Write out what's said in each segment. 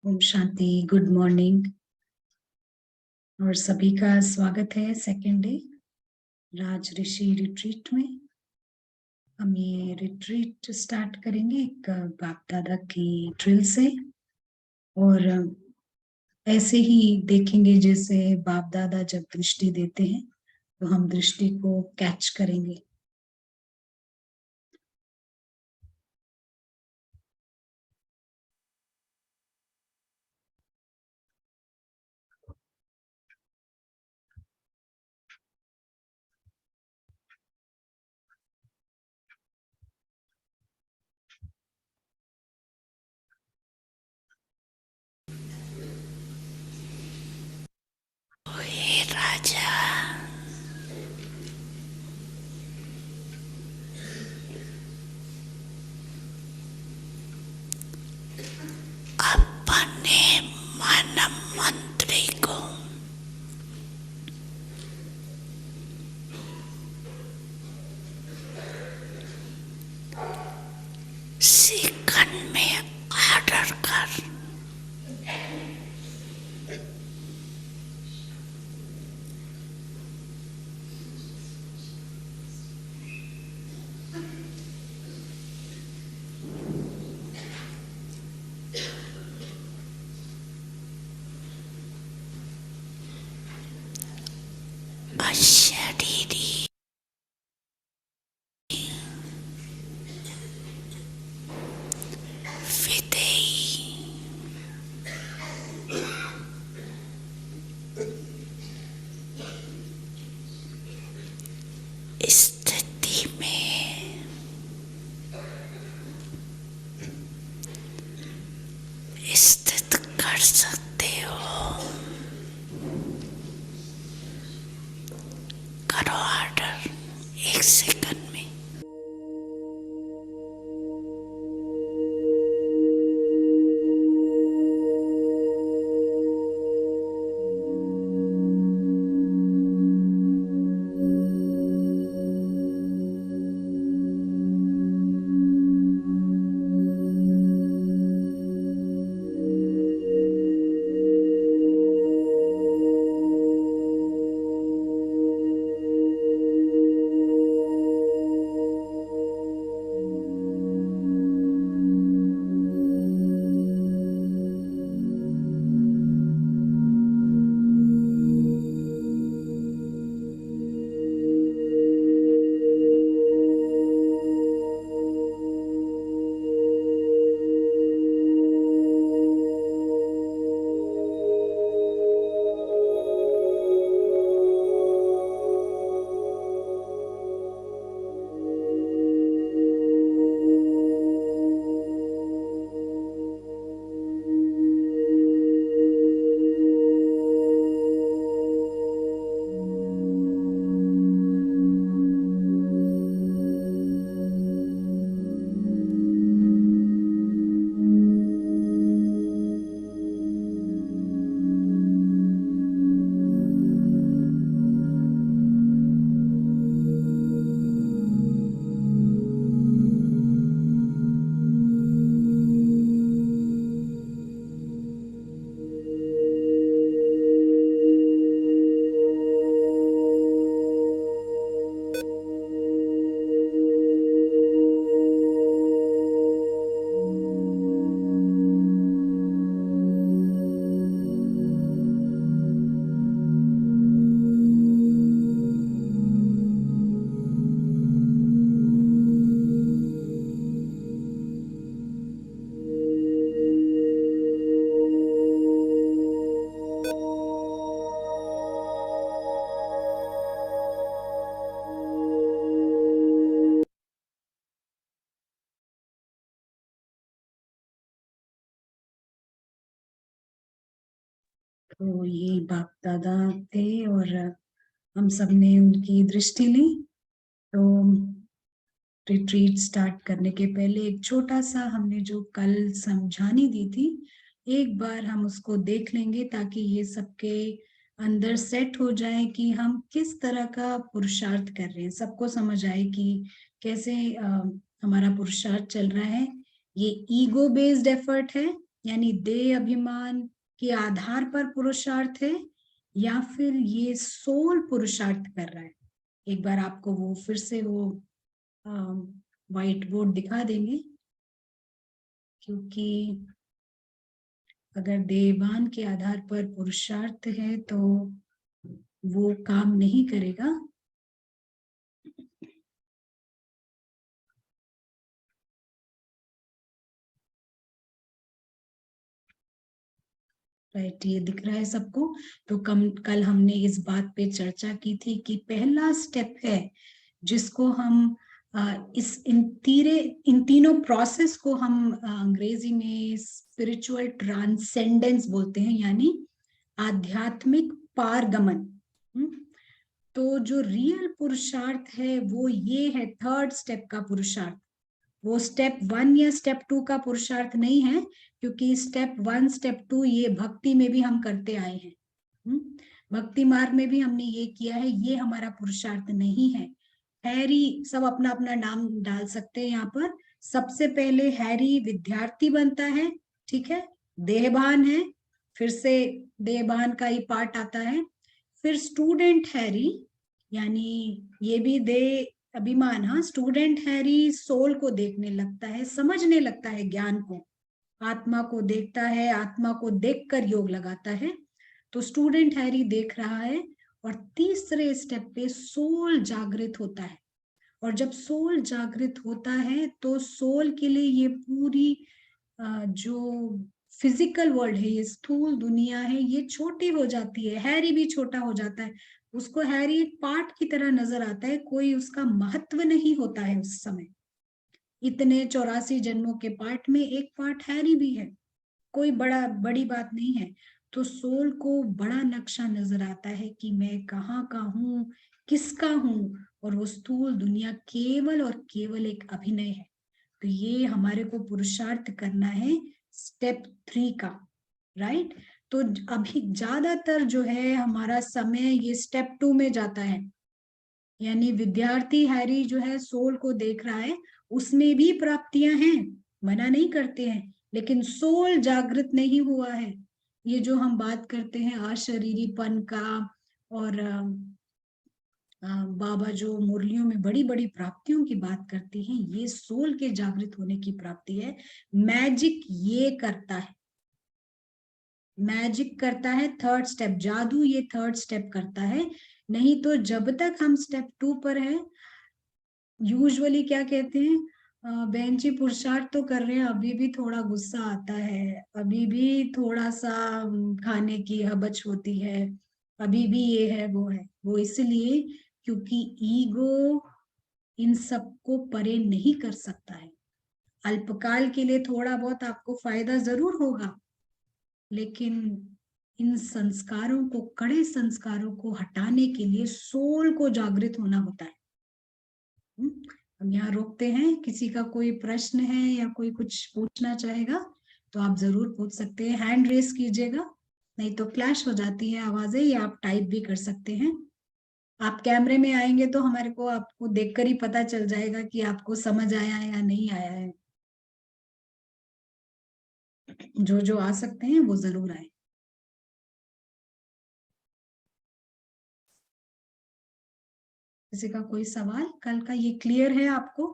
Om Shanti. Good morning और सभी का स्वागत है सेकेंड डे राज ऋषि रिट्रीट में। हम ये रिट्रीट स्टार्ट करेंगे एक बाप दादा की ड्रिल से और ऐसे ही देखेंगे जैसे बाप दादा जब दृष्टि देते हैं तो हम दृष्टि को कैच करेंगे। राजा अपने मन मंत्री को सेकंड में ऑर्डर कर अशरीरी विदेही स्थिति में स्थित कर सकते हो। करो ऑर्डर 1 सेकंड में। तो ये बाप दादा थे और हम सब ने उनकी दृष्टि ली। तो रिट्रीट स्टार्ट करने के पहले एक छोटा सा हमने जो कल समझानी दी थी, एक बार हम उसको देख लेंगे ताकि ये सबके अंदर सेट हो जाए कि हम किस तरह का पुरुषार्थ कर रहे हैं, सबको समझ आए कि कैसे हमारा पुरुषार्थ चल रहा है। ये ईगो बेस्ड एफर्ट है यानी देह अभिमान के आधार पर पुरुषार्थ है, या फिर ये सोल पुरुषार्थ कर रहा है? एक बार आपको वो फिर से वो व्हाइट बोर्ड दिखा देंगे, क्योंकि अगर देहभान के आधार पर पुरुषार्थ है तो वो काम नहीं करेगा। राइट, ये दिख रहा है सबको? तो कल हमने इस बात पे चर्चा की थी कि पहला स्टेप है जिसको हम इन तीनों प्रोसेस को हम अंग्रेजी में स्पिरिचुअल ट्रांसेंडेंस बोलते हैं, यानी आध्यात्मिक पारगमन। तो जो रियल पुरुषार्थ है वो ये है, थर्ड स्टेप का पुरुषार्थ। वो स्टेप 1 या स्टेप 2 का पुरुषार्थ नहीं है, क्योंकि स्टेप 1 स्टेप 2 ये भक्ति में भी हम करते आए हैं। भक्ति मार्ग में भी हमने ये किया है, ये हमारा पुरुषार्थ नहीं है। हैरी, सब अपना अपना नाम डाल सकते हैं यहाँ पर। सबसे पहले हैरी विद्यार्थी बनता है, ठीक है, देहभान है, फिर से देहभान का ही पार्ट आता है। फिर स्टूडेंट हैरी, यानी ये भी देह अभिमान, हाँ, स्टूडेंट हैरी सोल को देखने लगता है, समझने लगता है ज्ञान को, आत्मा को देखता है, आत्मा को देखकर योग लगाता है। तो स्टूडेंट हैरी देख रहा है। और तीसरे स्टेप पे सोल जागृत होता है। और जब सोल जागृत होता है तो सोल के लिए ये पूरी जो फिजिकल वर्ल्ड है, ये स्थूल दुनिया है, ये छोटी हो जाती है। हैरी भी छोटा हो जाता है, उसको हैरी एक पार्ट की तरह नजर आता है, कोई उसका महत्व नहीं होता है उस समय। इतने 84 जन्मों के पार्ट में एक पार्ट हैरी भी है, कोई बड़ी बात नहीं है। तो सोल को बड़ा नक्शा नजर आता है कि मैं कहाँ का हूँ, किसका हूँ, और वो स्थूल दुनिया केवल और केवल एक अभिनय है। तो ये हमारे को पुरुषार्थ करना है स्टेप 3 का, राइट। तो अभी ज्यादातर जो है हमारा समय ये स्टेप 2 में जाता है, यानी विद्यार्थी हैरी जो है सोल को देख रहा है, उसमें भी प्राप्तियां हैं, मना नहीं करते हैं, लेकिन सोल जागृत नहीं हुआ है। ये जो हम बात करते हैं अशरीरीपन का, और बाबा जो मुरलियों में बड़ी बड़ी प्राप्तियों की बात करते हैं, ये सोल के जागृत होने की प्राप्ति है। मैजिक ये करता है, मैजिक करता है थर्ड स्टेप, जादू ये थर्ड स्टेप करता है। नहीं तो जब तक हम स्टेप 2 पर है, यूजुअली क्या कहते हैं, बहन जी पुरुषार्थ तो कर रहे हैं, अभी भी थोड़ा गुस्सा आता है, अभी भी थोड़ा सा खाने की हबच होती है, अभी भी ये है वो है। वो इसलिए क्योंकि ईगो इन सबको परे नहीं कर सकता है। अल्पकाल के लिए थोड़ा बहुत आपको फायदा जरूर होगा, लेकिन इन संस्कारों को, कड़े संस्कारों को हटाने के लिए सोल को जागृत होना होता है। हम यहाँ रोकते हैं, किसी का कोई प्रश्न है या कोई कुछ पूछना चाहेगा तो आप जरूर पूछ सकते हैं, हैंड रेस कीजिएगा, नहीं तो क्लैश हो जाती है आवाजें, या आप टाइप भी कर सकते हैं। आप कैमरे में आएंगे तो हमारे को आपको देखकर ही पता चल जाएगा कि आपको समझ आया है या नहीं आया है। जो जो आ सकते हैं वो जरूर आए। किसी का कोई सवाल? कल का ये क्लियर है आपको?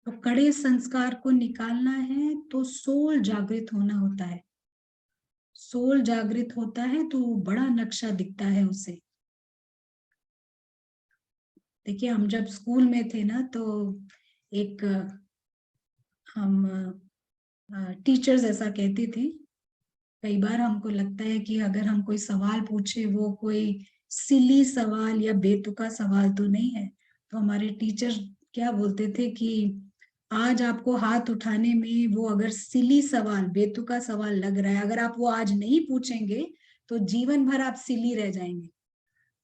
तो कड़े संस्कार को निकालना है तो सोल जागृत होना होता है। सोल जागृत होता है तो बड़ा नक्शा दिखता है उसे। देखिए हम जब स्कूल में थे ना, तो एक हम टीचर्स ऐसा कहती थी, कई बार हमको लगता है कि अगर हम कोई सवाल पूछे, वो कोई सिली सवाल या बेतुका सवाल तो नहीं है, तो हमारे टीचर क्या बोलते थे कि आज आपको हाथ उठाने में वो अगर सिली सवाल, बेतुका सवाल लग रहा है, अगर आप वो आज नहीं पूछेंगे तो जीवन भर आप सिली रह जाएंगे।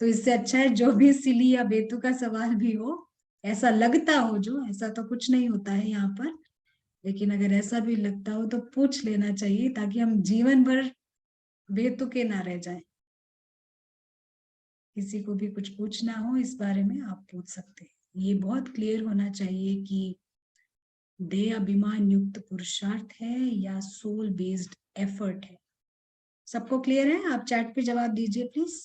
तो इससे अच्छा है जो भी सिली या बेतुका सवाल भी हो, ऐसा लगता हो, जो ऐसा तो कुछ नहीं होता है यहाँ पर, लेकिन अगर ऐसा भी लगता हो तो पूछ लेना चाहिए, ताकि हम जीवन भर बेतुके ना रह जाएं। किसी को भी कुछ पूछना हो इस बारे में आप पूछ सकते हैं। ये बहुत क्लियर होना चाहिए कि देह अभिमान युक्त पुरुषार्थ है या सोल बेस्ड एफर्ट है? सबको क्लियर है? आप चैट पे जवाब दीजिए प्लीज।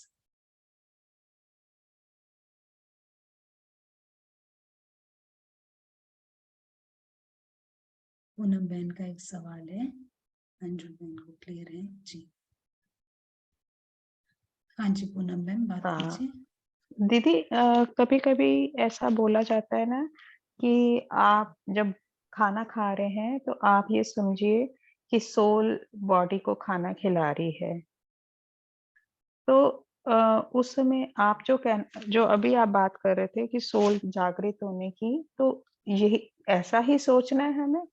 पूनम बहन का एक सवाल है, अंजू बहन को क्लियर है जी। हाँ जी पूनम बहन बात हाँ कीजिए। दीदी, कभी कभी ऐसा बोला जाता है ना कि आप जब खाना खा रहे हैं तो आप ये समझिए कि सोल बॉडी को खाना खिला रही है। तो उस समय आप जो अभी आप बात कर रहे थे कि सोल जागृत होने की, तो यही ऐसा ही सोचना है हमें?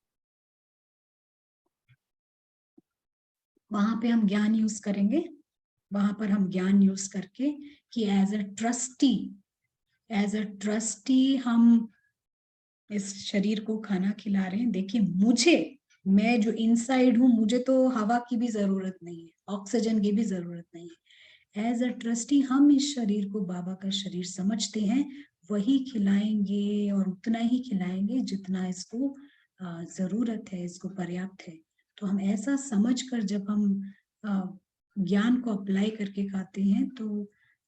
वहां पे हम ज्ञान यूज करेंगे, वहां पर हम ज्ञान यूज करके कि एज अ ट्रस्टी हम इस शरीर को खाना खिला रहे हैं। देखिए मैं जो इनसाइड हूं, मुझे तो हवा की भी जरूरत नहीं है, ऑक्सीजन की भी जरूरत नहीं है। एज अ ट्रस्टी हम इस शरीर को बाबा का शरीर समझते हैं, वही खिलाएंगे और उतना ही खिलाएंगे जितना इसको जरूरत है, इसको पर्याप्त है। तो हम ऐसा समझ कर जब हम ज्ञान को अप्लाई करके खाते हैं तो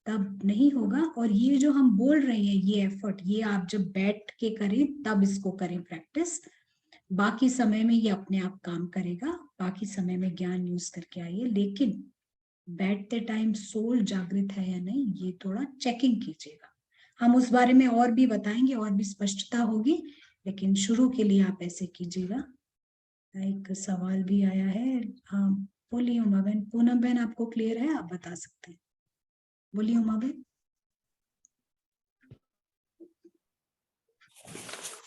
तब नहीं होगा। और ये जो हम बोल रहे हैं ये एफर्ट, ये आप जब बैठ के करें तब इसको करें प्रैक्टिस। बाकी समय में ये अपने आप काम करेगा, बाकी समय में ज्ञान यूज करके आइए। लेकिन बैठते टाइम सोल जागृत है या नहीं, ये थोड़ा चेकिंग कीजिएगा। हम उस बारे में और भी बताएंगे, और भी स्पष्टता होगी, लेकिन शुरू के लिए आप ऐसे कीजिएगा। एक सवाल भी आया है, हाँ बोलिए उमा बहन। पूनम बहन आपको क्लियर है, आप बता सकते हैं, बोलिए उमा बहन।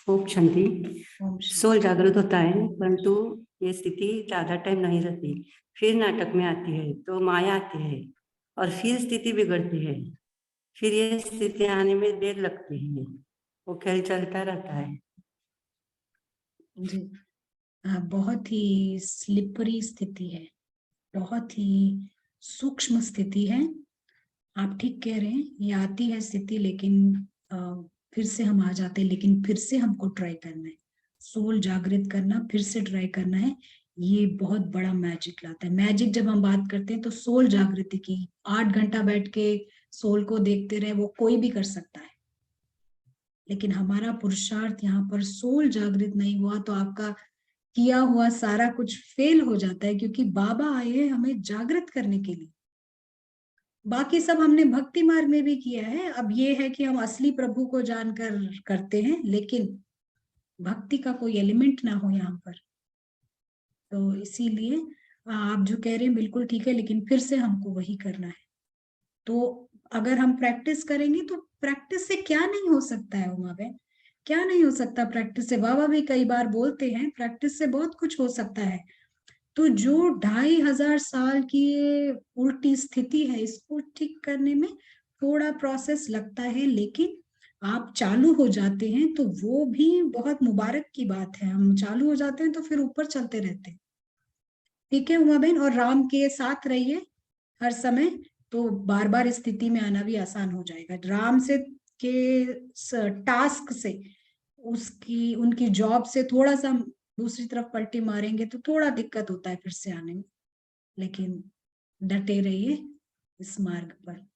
ओम शांति। ओम शांति। सोल जागृत होता है, परंतु ये स्थिति ज्यादा टाइम नहीं रहती, फिर नाटक में आती है तो माया आती है और फिर स्थिति बिगड़ती है। फिर ये स्थिति आने में देर लगती है, वो खेल चलता रहता है। जी बहुत ही स्लिपरी स्थिति है, बहुत ही सूक्ष्म स्थिति है। आप ठीक कह रहे हैं, ये आती है स्थिति, लेकिन फिर से हम आ जाते हैं, लेकिन फिर से हमको ट्राई करना है, सोल जागृत करना, फिर से ट्राई करना है। ये बहुत बड़ा मैजिक लाता है। मैजिक जब हम बात करते हैं तो सोल जागृति की, 8 घंटा बैठ के सोल को देखते रहे वो कोई भी कर सकता है, लेकिन हमारा पुरुषार्थ यहाँ पर सोल जागृत नहीं हुआ तो आपका किया हुआ सारा कुछ फेल हो जाता है, क्योंकि बाबा आए हैं हमें जागृत करने के लिए। बाकी सब हमने भक्ति मार्ग में भी किया है, अब ये है कि हम असली प्रभु को जानकर करते हैं, लेकिन भक्ति का कोई एलिमेंट ना हो यहाँ पर। तो इसीलिए आप जो कह रहे हैं बिल्कुल ठीक है, लेकिन फिर से हमको वही करना है। तो अगर हम प्रैक्टिस करेंगे तो प्रैक्टिस से क्या नहीं हो सकता है उमा बहन, क्या नहीं हो सकता प्रैक्टिस से? बाबा भी कई बार बोलते हैं प्रैक्टिस से बहुत कुछ हो सकता है। तो जो 2500 साल की ये उल्टी स्थिति है, इसको ठीक करने में थोड़ा प्रोसेस लगता है, लेकिन आप चालू हो जाते हैं तो वो भी बहुत मुबारक की बात है। हम चालू हो जाते हैं तो फिर ऊपर चलते रहते हैं। ठीक है उमा बहन, और राम के साथ रहिए हर समय, तो बार बार स्थिति में आना भी आसान हो जाएगा। राम से के टास्क से, उसकी उनकी जॉब से थोड़ा सा दूसरी तरफ पलटी मारेंगे तो थोड़ा दिक्कत होता है फिर से आने में, लेकिन डटे रहिए इस मार्ग पर।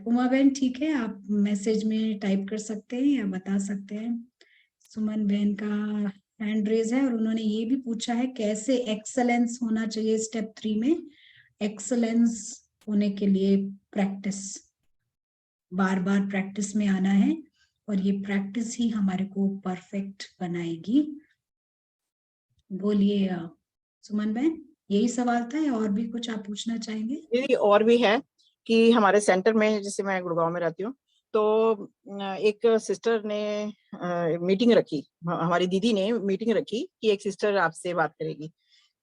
उमा बहन ठीक है, आप मैसेज में टाइप कर सकते हैं या बता सकते हैं। सुमन बहन का हैंड रेज है और उन्होंने ये भी पूछा है कैसे एक्सेलेंस होना चाहिए स्टेप 3 में। एक्सेलेंस होने के लिए प्रैक्टिस, बार बार प्रैक्टिस में आना है, और ये प्रैक्टिस ही हमारे को परफेक्ट बनाएगी। बोलिए सुमन बहन, यही सवाल था या और भी कुछ आप पूछना चाहेंगे? दीदी और भी है कि हमारे सेंटर में, जैसे मैं गुड़गांव में रहती हूँ, तो एक सिस्टर ने मीटिंग रखी, हमारी दीदी ने मीटिंग रखी कि एक सिस्टर आपसे बात करेगी।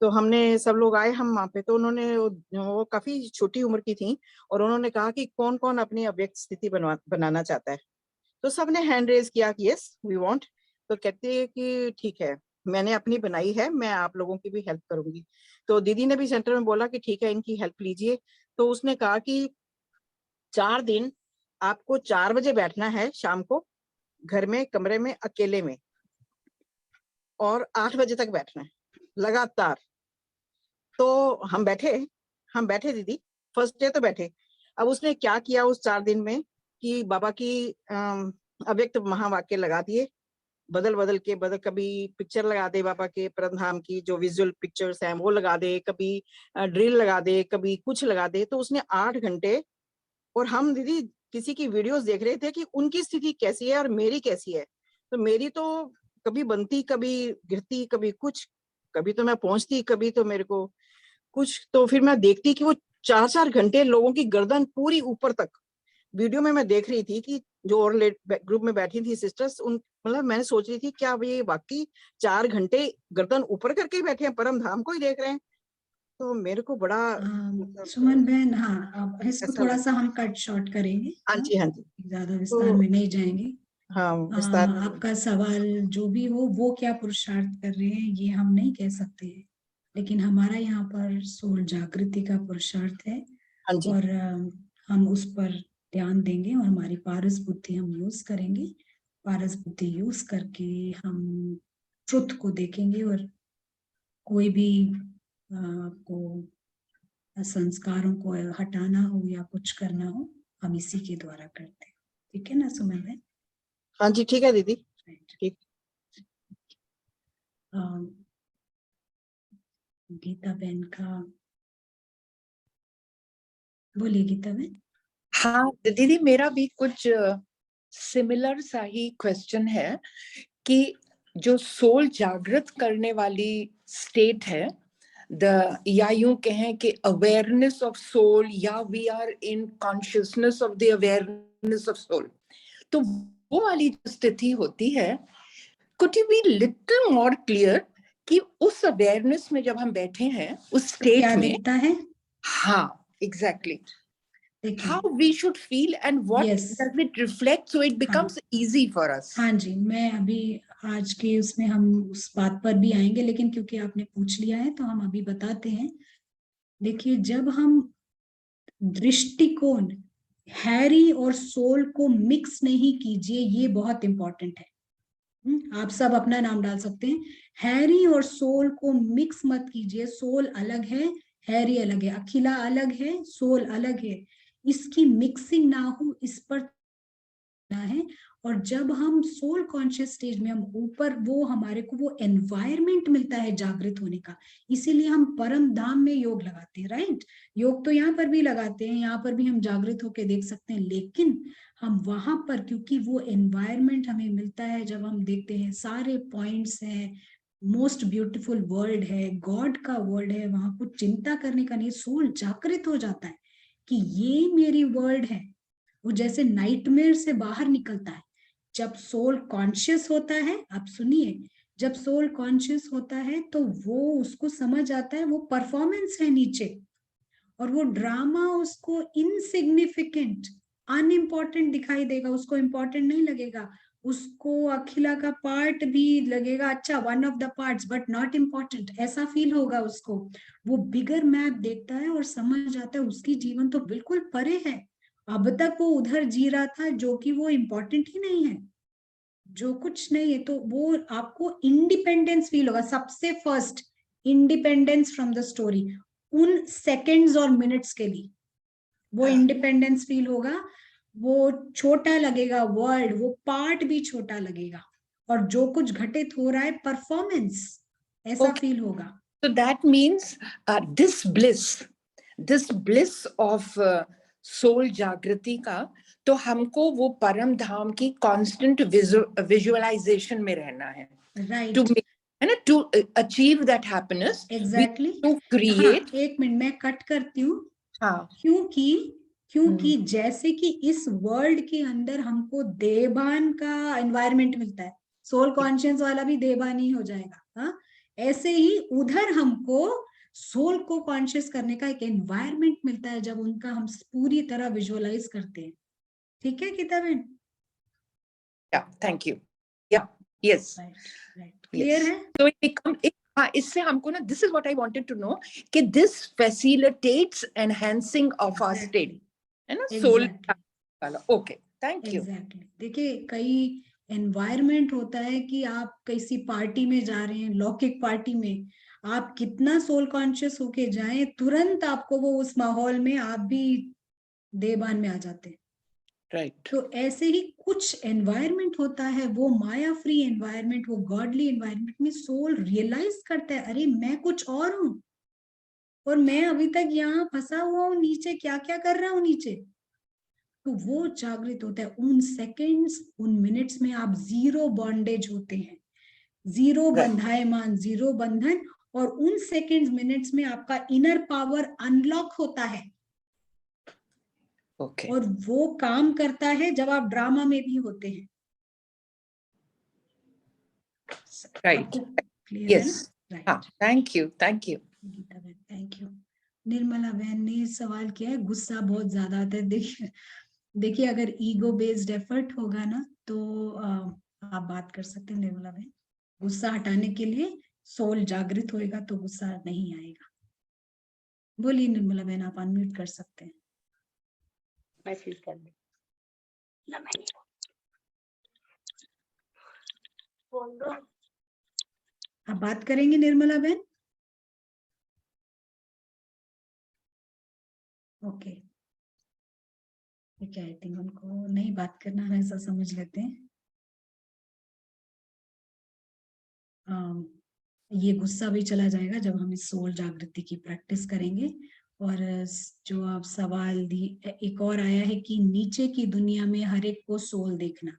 तो हमने सब लोग आए हम वहाँ पे, तो उन्होंने वो काफी छोटी उम्र की थी और उन्होंने कहा कि कौन कौन अपनी अव्यक्त स्थिति बनाना चाहता है। तो सबने हैंड रेज किया कि यस वी वांट। तो कहते हैं कि ठीक है, मैंने अपनी बनाई है, मैं आप लोगों की भी हेल्प करूंगी। तो दीदी ने भी सेंटर में बोला कि ठीक है इनकी हेल्प लीजिए। तो उसने कहा कि 4 दिन आपको 4 बजे बैठना है शाम को, घर में कमरे में अकेले में। और 8 बजे तक बैठना है लगातार। तो हम बैठे दीदी, फर्स्ट डे तो बैठे। अब उसने क्या किया उस 4 दिन में कि बाबा की अव्यक्त महावाक्य लगा दिए, बदल कभी पिक्चर लगा दे बाबा के परमधाम की जो विजुअल पिक्चर्स हैं वो लगा दे, कभी ड्रिल लगा दे, कभी कुछ लगा दे। तो उसने 8 घंटे, और हम दीदी किसी की वीडियोस देख रहे थे कि उनकी स्थिति कैसी है और मेरी कैसी है। तो मेरी तो कभी बनती, कभी गिरती, कभी कुछ, कभी तो मैं पहुंचती, कभी तो मेरे को कुछ। तो फिर मैं देखती कि वो 4-4 घंटे लोगों की गर्दन पूरी ऊपर तक वीडियो में मैं देख रही थी कि जो और ग्रुप में बैठी थी सिस्टर्स, उन मतलब मैंने सोच रही थी क्या ये वाकई 4 घंटे गर्दन ऊपर करके बैठे हैं, परम धाम को ही देख रहे हैं। तो मेरे को बड़ा सुमन बहन, हाँ अब इसको ऐसा थोड़ा लगा। सा हम कट शॉर्ट करेंगे। हाँ हाँ, जी, हाँ जी। ज्यादा तो विस्तार में नहीं जाएंगे। हाँ, विस्तार में आपका सवाल जो भी हो, वो क्या पुरुषार्थ कर रहे हैं ये हम नहीं कह सकते हैं, लेकिन हमारा यहाँ पर सोल जागृति का पुरुषार्थ है हाँ जी, और हम उस पर ध्यान देंगे और हमारी पारस बुद्धि हम यूज करेंगे। पारस बुद्धि यूज करके हम ट्रुथ को देखेंगे और कोई भी को संस्कारों को हटाना हो या कुछ करना हो, हम इसी के द्वारा करते हैं। ठीक है ना सुमन बहन? हाँ जी, ठीक है दीदी, ठीक। गीता बहन का, बोलिए गीता बहन। हाँ दीदी, मेरा भी कुछ सिमिलर सा ही क्वेश्चन है कि जो सोल जागृत करने वाली स्टेट है, या यूं कहें कि अवेयरनेस ऑफ सोल, या we are in consciousness of the awareness of soul, तो वो वाली जो स्थिति होती है, could you be little more clear कि उस अवेयरनेस में जब हम बैठे हैं उस तो क्या स्टेट में, दिखता है? हाँ एग्जैक्टली, देखिए, how we should feel and what Yes. does it reflect, so it becomes easy for us. हाँ जी, मैं अभी आज के उसमें हम उस बात पर भी आएंगे, लेकिन क्योंकि आपने पूछ लिया है तो हम अभी बताते हैं। देखिए, जब हम दृष्टिकोण हैरी और सोल को मिक्स नहीं कीजिए, ये बहुत इंपॉर्टेंट है। आप सब अपना नाम डाल सकते हैं। हैरी और सोल को मिक्स मत कीजिए। सोल अलग है, हैरी अलग है, अखिला अलग है, सोल अलग है। इसकी मिक्सिंग ना हो, इस पर है। और जब हम सोल कॉन्शियस स्टेज में हम ऊपर, वो हमारे को वो एनवायरमेंट मिलता है जागृत होने का। इसीलिए हम परम धाम में योग लगाते हैं, राइट? योग तो यहाँ पर भी लगाते हैं, यहाँ पर भी हम जागृत होके देख सकते हैं, लेकिन हम वहां पर, क्योंकि वो एनवायरमेंट हमें मिलता है, जब हम देखते हैं सारे पॉइंट्स हैं, मोस्ट ब्यूटीफुल वर्ल्ड है, गॉड का वर्ल्ड है, वहां कुछ चिंता करने का नहीं, सोल जागृत हो जाता है कि ये मेरी वर्ल्ड है। वो जैसे नाइटमेयर से बाहर निकलता है जब सोल कॉन्शियस होता है। आप सुनिए, जब सोल कॉन्शियस होता है तो वो उसको समझ आता है वो परफॉर्मेंस है नीचे, और वो ड्रामा उसको इनसिग्निफिकेंट, अनइम्पॉर्टेंट दिखाई देगा, उसको इम्पोर्टेंट नहीं लगेगा। उसको अखिला का पार्ट भी लगेगा अच्छा, one of the parts, but not important, ऐसा फील होगा उसको। वो बिगर मैप देखता है और समझ आता है उसकी जीवन तो बिल्कुल परे है। अब तक वो उधर जी रहा था जो कि वो इम्पोर्टेंट ही नहीं है, जो कुछ नहीं है। तो वो आपको इंडिपेंडेंस फील होगा, सबसे first independence from the story, उन सेकंड्स और मिनट्स के लिए वो इंडिपेंडेंस फील होगा। वो छोटा लगेगा वर्ल्ड, वो पार्ट भी छोटा लगेगा, और जो कुछ घटित हो रहा है परफॉर्मेंस, ऐसा फील होगा। So that means this bliss of soul जागृति का, तो हमको वो परम धाम की constant visualization में रहना है, राइट, to make, है ना, to achieve that happiness, exactly. to create। हाँ, एक मिनट मैं कट करती हूँ। हाँ, क्योंकि जैसे कि इस वर्ल्ड के अंदर हमको देवान का एनवायरनमेंट मिलता है, सोल कॉन्शियस वाला भी देवान ही हो जाएगा। हाँ, ऐसे ही उधर हमको सोल को कॉन्शियस करने का एक एनवायरनमेंट मिलता है, जब उनका हम पूरी तरह विजुअलाइज करते हैं। ठीक है गीता बहन? Thank you. यस, क्लियर है? तो हाँ, इससे हमको ना, this is what I wanted to know, कि this facilitates enhancing of our state, है ना, सोल वाला। Okay, thank you. एग्जैक्टली। देखिए, कई एनवायरमेंट होता है कि आप किसी पार्टी में जा रहे हैं, लौकिक पार्टी में, आप कितना सोल कॉन्शियस होके जाएं, तुरंत आपको वो उस माहौल में आप भी देहभान में आ जाते हैं। राइट। तो ऐसे ही कुछ एनवायरमेंट होता है, वो माया फ्री एनवायरमेंट, वो गॉडली एनवायरमेंट में सोल रियलाइज करता है, अरे मैं कुछ और हूँ, और मैं अभी तक यहाँ फंसा हुआ हूँ नीचे, क्या क्या कर रहा हूँ नीचे। तो वो जागृत होता है उन सेकंड्स, उन मिनट्स में आप जीरो बॉन्डेज होते हैं, जीरो बंधायमान, जीरो बंधन, और उन सेकंड्स मिनट्स में आपका इनर पावर अनलॉक होता है। ओके, और वो काम करता है जब आप ड्रामा में भी होते हैं। राइट, क्लियर है यस, ना? राइट। हाँ, thank you, thank you. Gita बहन, थैंक यू। निर्मला बहन ने सवाल किया है, गुस्सा बहुत ज्यादा आता है। देखिए अगर ईगो बेस्ड एफर्ट होगा ना तो आप बात कर सकते हैं निर्मला बहन। गुस्सा हटाने के लिए सोल जागृत होएगा तो गुस्सा नहीं आएगा। बोलिए निर्मला बहन, आप अनम्यूट कर सकते हैं। मैं फील कर ली। आप बात करेंगे निर्मला बहन? ओके, ठीक है, आई थिंक उनको नहीं बात करना है, ऐसा समझ लेते हैं। ये गुस्सा भी चला जाएगा जब हम इस सोल जागृति की प्रैक्टिस करेंगे। और जो आप सवाल दी, एक और आया है कि नीचे की दुनिया में हर एक को सोल देखना,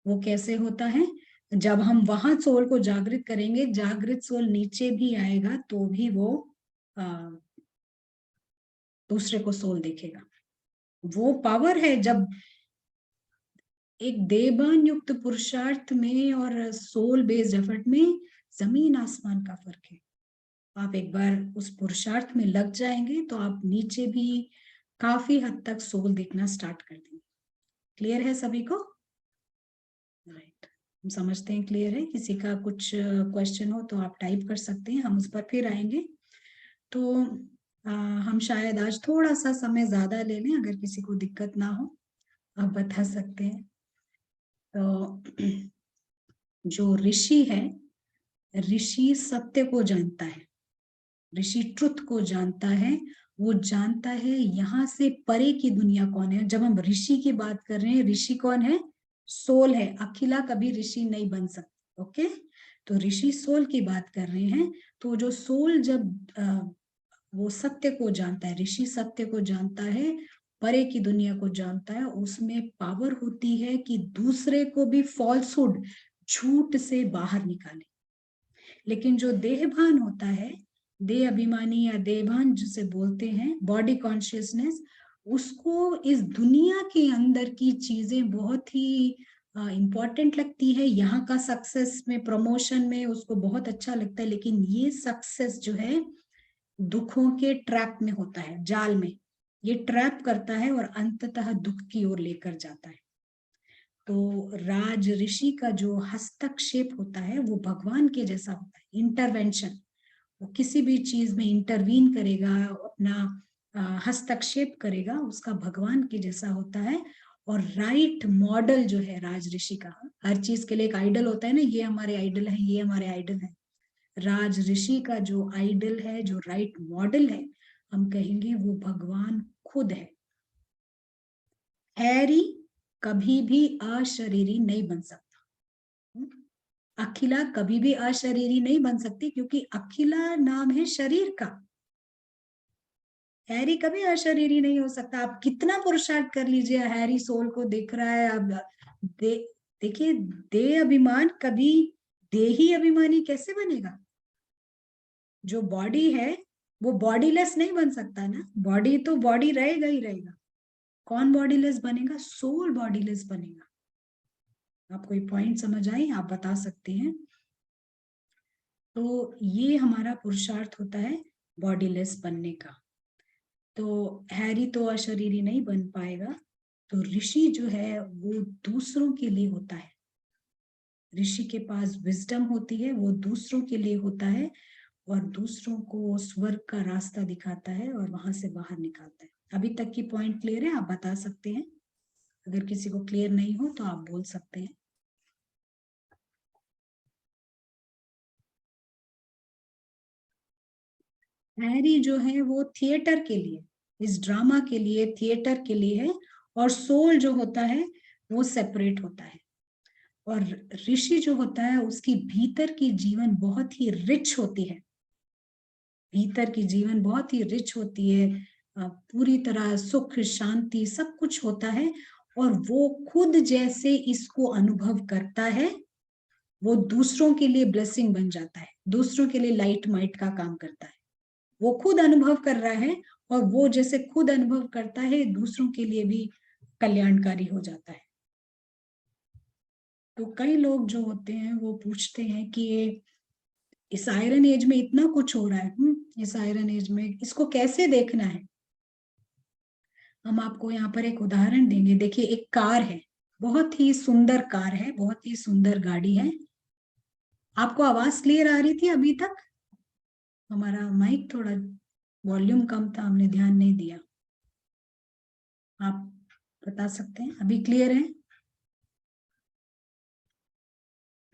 वो कैसे होता है? जब हम वहां सोल को जागृत करेंगे, जागृत सोल नीचे भी आएगा तो भी वो दूसरे को सोल देखेगा। वो पावर है जब एक देवभान युक्त पुरुषार्थ में और सोल बेस्ड एफर्ट में जमीन आसमान का फर्क है। आप एक बार उस पुरुषार्थ में लग जाएंगे तो आप नीचे भी काफी हद तक सोल देखना स्टार्ट कर देंगे। क्लियर है सभी को? राइट, हम समझते हैं क्लियर है। किसी का कुछ क्वेश्चन हो तो आप टाइप कर सकते हैं, हम उस पर फिर आएंगे। तो हम शायद आज थोड़ा सा समय ज्यादा ले लें, अगर किसी को दिक्कत ना हो आप बता सकते हैं। तो जो ऋषि है, ऋषि सत्य को जानता है, ऋषि ट्रुथ को जानता है, वो जानता है यहाँ से परे की दुनिया कौन है। जब हम ऋषि की बात कर रहे हैं, ऋषि कौन है? सोल है। अखिला कभी ऋषि नहीं बन सकती। ओके, तो ऋषि सोल की बात कर रहे हैं। तो जो सोल जब वो सत्य को जानता है, ऋषि सत्य को जानता है, परे की दुनिया को जानता है, उसमें पावर होती है कि दूसरे को भी फॉल्सहुड, झूठ से बाहर निकाले। लेकिन जो देहभान होता है, देह अभिमानी या देहभान जिसे बोलते हैं, बॉडी कॉन्शियसनेस, उसको इस दुनिया के अंदर की चीजें बहुत ही इम्पोर्टेंट लगती है। यहाँ का सक्सेस में, प्रमोशन में उसको बहुत अच्छा लगता है, लेकिन ये सक्सेस जो है दुखों के ट्रैप में होता है, जाल में ये ट्रैप करता है और अंततः दुख की ओर लेकर जाता है। तो राज ऋषि का जो हस्तक्षेप होता है वो भगवान के जैसा होता है, इंटरवेंशन। वो किसी भी चीज में इंटरवीन करेगा, अपना हस्तक्षेप करेगा, उसका भगवान के जैसा होता है। और राइट मॉडल जो है राज ऋषि का, हर चीज के लिए एक आइडल होता है ना, ये हमारे आइडल है, ये हमारे आइडल है। राज ऋषि का जो आइडल है, जो राइट मॉडल है, हम कहेंगे वो भगवान खुद है। हैरी कभी भी अशरीरी नहीं बन सकता, अखिला कभी भी अशरीरी नहीं बन सकती, क्योंकि अखिला नाम है शरीर का। हैरी कभी अशरीरी नहीं हो सकता। आप कितना पुरुषार्थ कर लीजिए, हैरी सोल को देख रहा है। अब देखिए, देह अभिमान कभी देही अभिमानी कैसे बनेगा? जो बॉडी है वो बॉडीलेस नहीं बन सकता ना, बॉडी तो बॉडी रहेगा ही रहेगा। कौन बॉडीलेस बनेगा? सोल बॉडीलेस बनेगा। आपको ये पॉइंट समझ आई? आप बता सकते हैं। तो ये हमारा पुरुषार्थ होता है बॉडीलेस बनने का। तो हैरी तो अशरीरी नहीं बन पाएगा। तो ऋषि जो है वो दूसरों के लिए होता है। ऋषि के पास विजडम होती है, वो दूसरों के लिए होता है और दूसरों को स्वर्ग का रास्ता दिखाता है और वहां से बाहर निकालता है। अभी तक की पॉइंट क्लियर है? आप बता सकते हैं। अगर किसी को क्लियर नहीं हो तो आप बोल सकते हैं। हैरी जो है वो थिएटर के लिए, इस ड्रामा के लिए, थिएटर के लिए है, और सोल जो होता है वो सेपरेट होता है। और ऋषि जो होता है उसकी भीतर की जीवन बहुत ही रिच होती है, भीतर की जीवन बहुत ही रिच होती है, पूरी तरह सुख शांति सब कुछ होता है, और वो खुद जैसे इसको अनुभव करता है वो दूसरों के लिए ब्लेसिंग बन जाता है, दूसरों के लिए लाइट माइट का काम करता है। वो खुद अनुभव कर रहा है और वो जैसे खुद अनुभव करता है दूसरों के लिए भी कल्याणकारी हो जाता है। तो कई लोग जो होते हैं वो पूछते हैं कि ये इस आयरन एज में इतना कुछ हो रहा है, इस आयरन एज में इसको कैसे देखना है। हम आपको यहाँ पर एक उदाहरण देंगे। देखिए एक कार है, बहुत ही सुंदर कार है, बहुत ही सुंदर गाड़ी है। आपको आवाज क्लियर आ रही थी अभी तक? हमारा माइक थोड़ा वॉल्यूम कम था, हमने ध्यान नहीं दिया। आप बता सकते हैं अभी क्लियर है?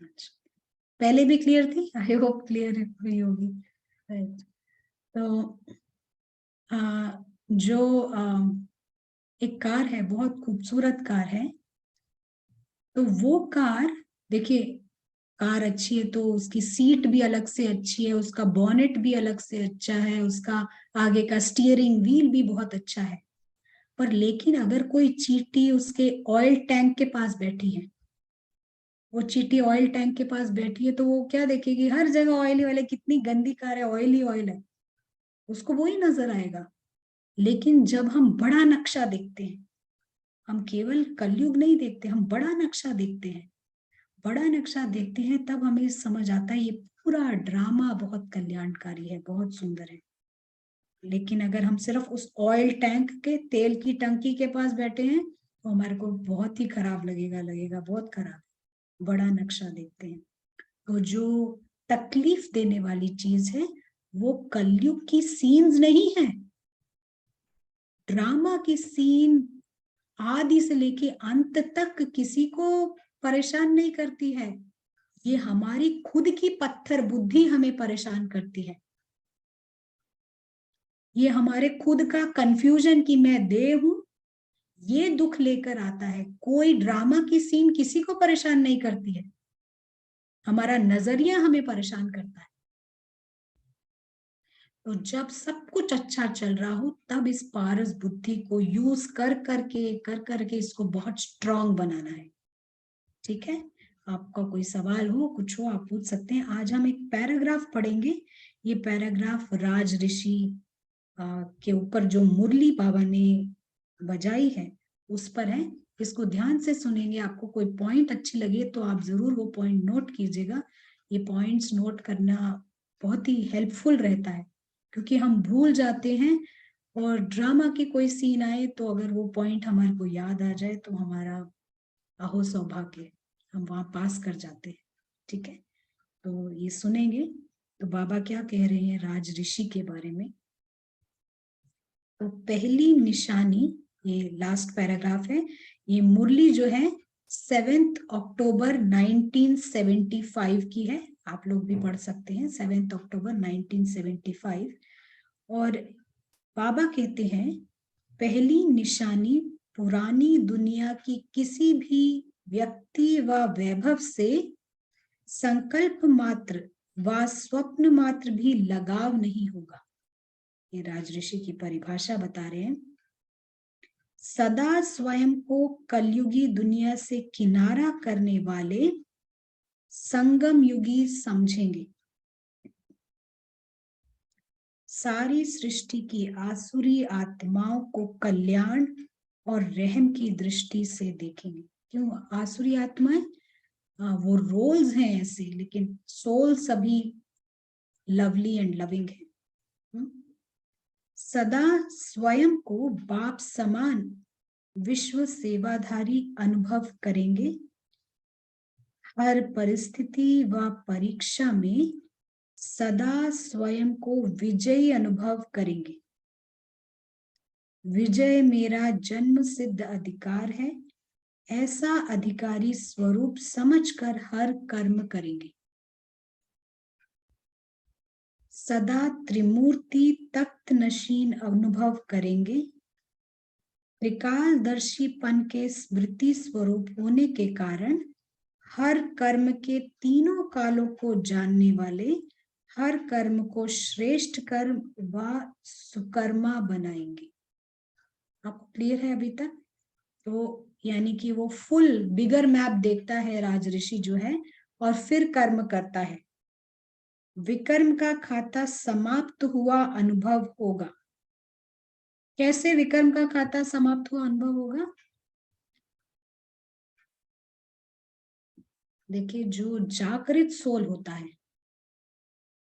अच्छा, पहले भी क्लियर थी? आई होप क्लियर हुई होगी। राइट। तो जो एक कार है, बहुत खूबसूरत कार है, तो वो कार, देखिए कार अच्छी है तो उसकी सीट भी अलग से अच्छी है, उसका बॉनेट भी अलग से अच्छा है, उसका आगे का स्टीयरिंग व्हील भी बहुत अच्छा है। पर लेकिन अगर कोई चींटी उसके ऑयल टैंक के पास बैठी है, वो चींटी ऑयल टैंक के पास बैठी है, तो वो क्या देखेगी? हर जगह ऑयल ही ऑयल है, कितनी गंदी कार है, ऑयल ही ऑयल है, उसको वही नजर आएगा। लेकिन जब हम बड़ा नक्शा देखते हैं, हम केवल कलयुग नहीं देखते, हम बड़ा नक्शा देखते हैं, बड़ा नक्शा देखते हैं, तब हमें समझ आता है ये पूरा ड्रामा बहुत कल्याणकारी है, बहुत सुंदर है। लेकिन अगर हम सिर्फ उस ऑयल टैंक के, तेल की टंकी के पास बैठे हैं, तो हमारे को बहुत ही खराब लगेगा बहुत खराब। बड़ा नक्शा देखते हैं। तो जो तकलीफ देने वाली चीज है वो कलयुग की सीन्स नहीं है, ड्रामा की सीन आदि से लेके अंत तक किसी को परेशान नहीं करती है। ये हमारी खुद की पत्थर बुद्धि हमें परेशान करती है, ये हमारे खुद का कंफ्यूजन कि मैं देव हूं, ये दुख लेकर आता है। कोई ड्रामा की सीन किसी को परेशान नहीं करती है, हमारा नजरिया हमें परेशान करता है। तो जब सब कुछ अच्छा चल रहा हो तब इस पारस बुद्धि को यूज कर करके इसको बहुत स्ट्रांग बनाना है। ठीक है, आपका कोई सवाल हो, कुछ हो, आप पूछ सकते हैं। आज हम एक पैराग्राफ पढ़ेंगे। ये पैराग्राफ राज ऋषि के ऊपर जो मुरली बाबा ने बजाई है उस पर है। इसको ध्यान से सुनेंगे। आपको कोई पॉइंट अच्छी लगे तो आप जरूर वो पॉइंट नोट कीजिएगा। ये पॉइंट्स नोट करना बहुत ही हेल्पफुल रहता है, क्योंकि हम भूल जाते हैं, और ड्रामा की कोई सीन आए तो अगर वो पॉइंट हमारे को याद आ जाए तो हमारा अहो सौभाग्य, हम वहां पास कर जाते हैं। ठीक है, तो ये सुनेंगे। तो बाबा क्या कह रहे हैं राज ऋषि के बारे में। तो पहली निशानी, ये लास्ट पैराग्राफ है, ये मुरली जो है 7 अक्टूबर 1975 की है। आप लोग भी पढ़ सकते हैं, 7 अक्टूबर 1975। और बाबा कहते हैं पहली निशानी पुरानी दुनिया की किसी भी व्यक्ति व वैभव से संकल्प मात्र व स्वप्न मात्र भी लगाव नहीं होगा। ये राज ऋषि की परिभाषा बता रहे हैं। सदा स्वयं को कलयुगी दुनिया से किनारा करने वाले संगम युगी समझेंगे, सारी सृष्टि की आसुरी आत्माओं को कल्याण और रहम की दृष्टि से देखेंगे। क्यों आसुरी आत्माएं? वो रोल्स हैं ऐसे, लेकिन सोल सभी लवली एंड लविंग है। सदा स्वयं को बाप समान विश्व सेवाधारी अनुभव करेंगे, हर परिस्थिति व परीक्षा में सदा स्वयं को विजयी अनुभव करेंगे। विजय मेरा जन्म सिद्ध अधिकार है, ऐसा अधिकारी स्वरूप समझकर हर कर्म करेंगे। सदा त्रिमूर्ति तख्त नशीन अनुभव करेंगे। त्रिकालदर्शीपन के स्मृति स्वरूप होने के कारण हर कर्म के तीनों कालों को जानने वाले हर कर्म को श्रेष्ठ कर्म व सुकर्मा बनाएंगे। आपको क्लियर है अभी तक? तो यानी कि वो फुल बिगर मैप देखता है राज ऋषि जो है, और फिर कर्म करता है। विकर्म का खाता समाप्त हुआ अनुभव होगा। कैसे विकर्म का खाता समाप्त हुआ अनुभव होगा? देखिए, जो जागृत सोल होता है,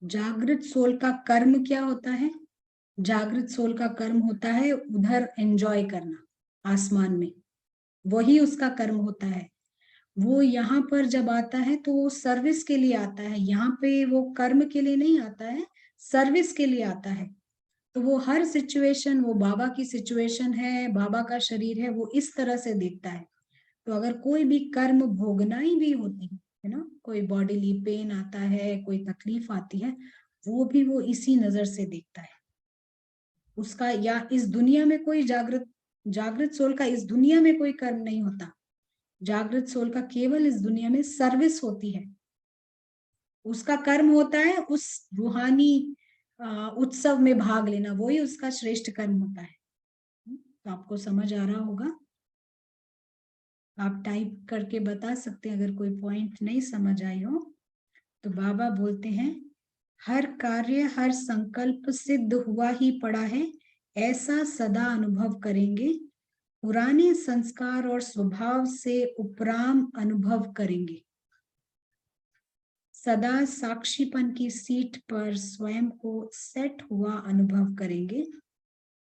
जागृत सोल का कर्म क्या होता है? जागृत सोल का कर्म होता है उधर एंजॉय करना, आसमान में, वही उसका कर्म होता है। वो यहाँ पर जब आता है तो वो सर्विस के लिए आता है, यहाँ पे वो कर्म के लिए नहीं आता है, सर्विस के लिए आता है। तो वो हर सिचुएशन, वो बाबा की सिचुएशन है, बाबा का शरीर है, वो इस तरह से देखता है। तो अगर कोई भी कर्म भोगना ही भी होती है ना, कोई बॉडीली पेन आता है, कोई तकलीफ आती है, वो भी वो इसी नजर से देखता है उसका। या इस दुनिया में कोई जागृत सोल का इस दुनिया में कोई कर्म नहीं होता। जागृत सोल का केवल इस दुनिया में सर्विस होती है। उसका कर्म होता है उस रूहानी उत्सव में भाग लेना, वही उसका श्रेष्ठ कर्म होता है। तो आपको समझ आ रहा होगा? आप टाइप करके बता सकते हैं अगर कोई पॉइंट नहीं समझ आई हो। तो बाबा बोलते हैं, हर कार्य हर संकल्प सिद्ध हुआ ही पड़ा है, ऐसा सदा अनुभव करेंगे। पुराने संस्कार और स्वभाव से उपराम अनुभव करेंगे। सदा साक्षीपन की सीट पर स्वयं को सेट हुआ अनुभव करेंगे।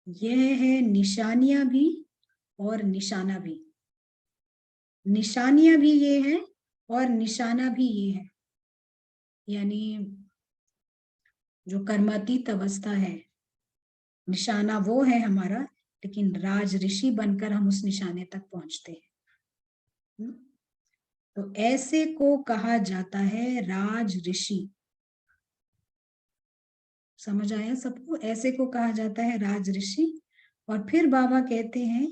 यह है निशानियां भी और निशाना भी। निशानियां भी ये है और निशाना भी ये है। यानी जो कर्मातीत अवस्था है, निशाना वो है हमारा, लेकिन राज ऋषि बनकर हम उस निशाने तक पहुंचते हैं। तो ऐसे को कहा जाता है राज ऋषि। समझ आया सबको? ऐसे को कहा जाता है राज ऋषि। और फिर बाबा कहते हैं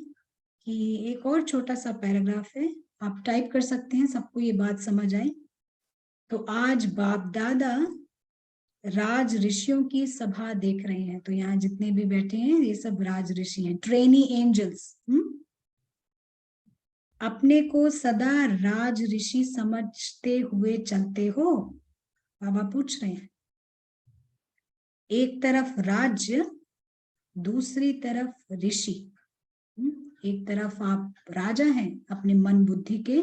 कि एक और छोटा सा पैराग्राफ है, आप टाइप कर सकते हैं, सबको ये बात समझ आए। तो आज बाप दादा राज ऋषियों की सभा देख रहे हैं। तो यहाँ जितने भी बैठे हैं ये सब राज ऋषि हैं, ट्रेनी एंजल्स। अपने को सदा राज ऋषि समझते हुए चलते हो? बाबा पूछ रहे हैं। एक तरफ राज्य, दूसरी तरफ ऋषि। एक तरफ आप राजा हैं अपने मन बुद्धि के,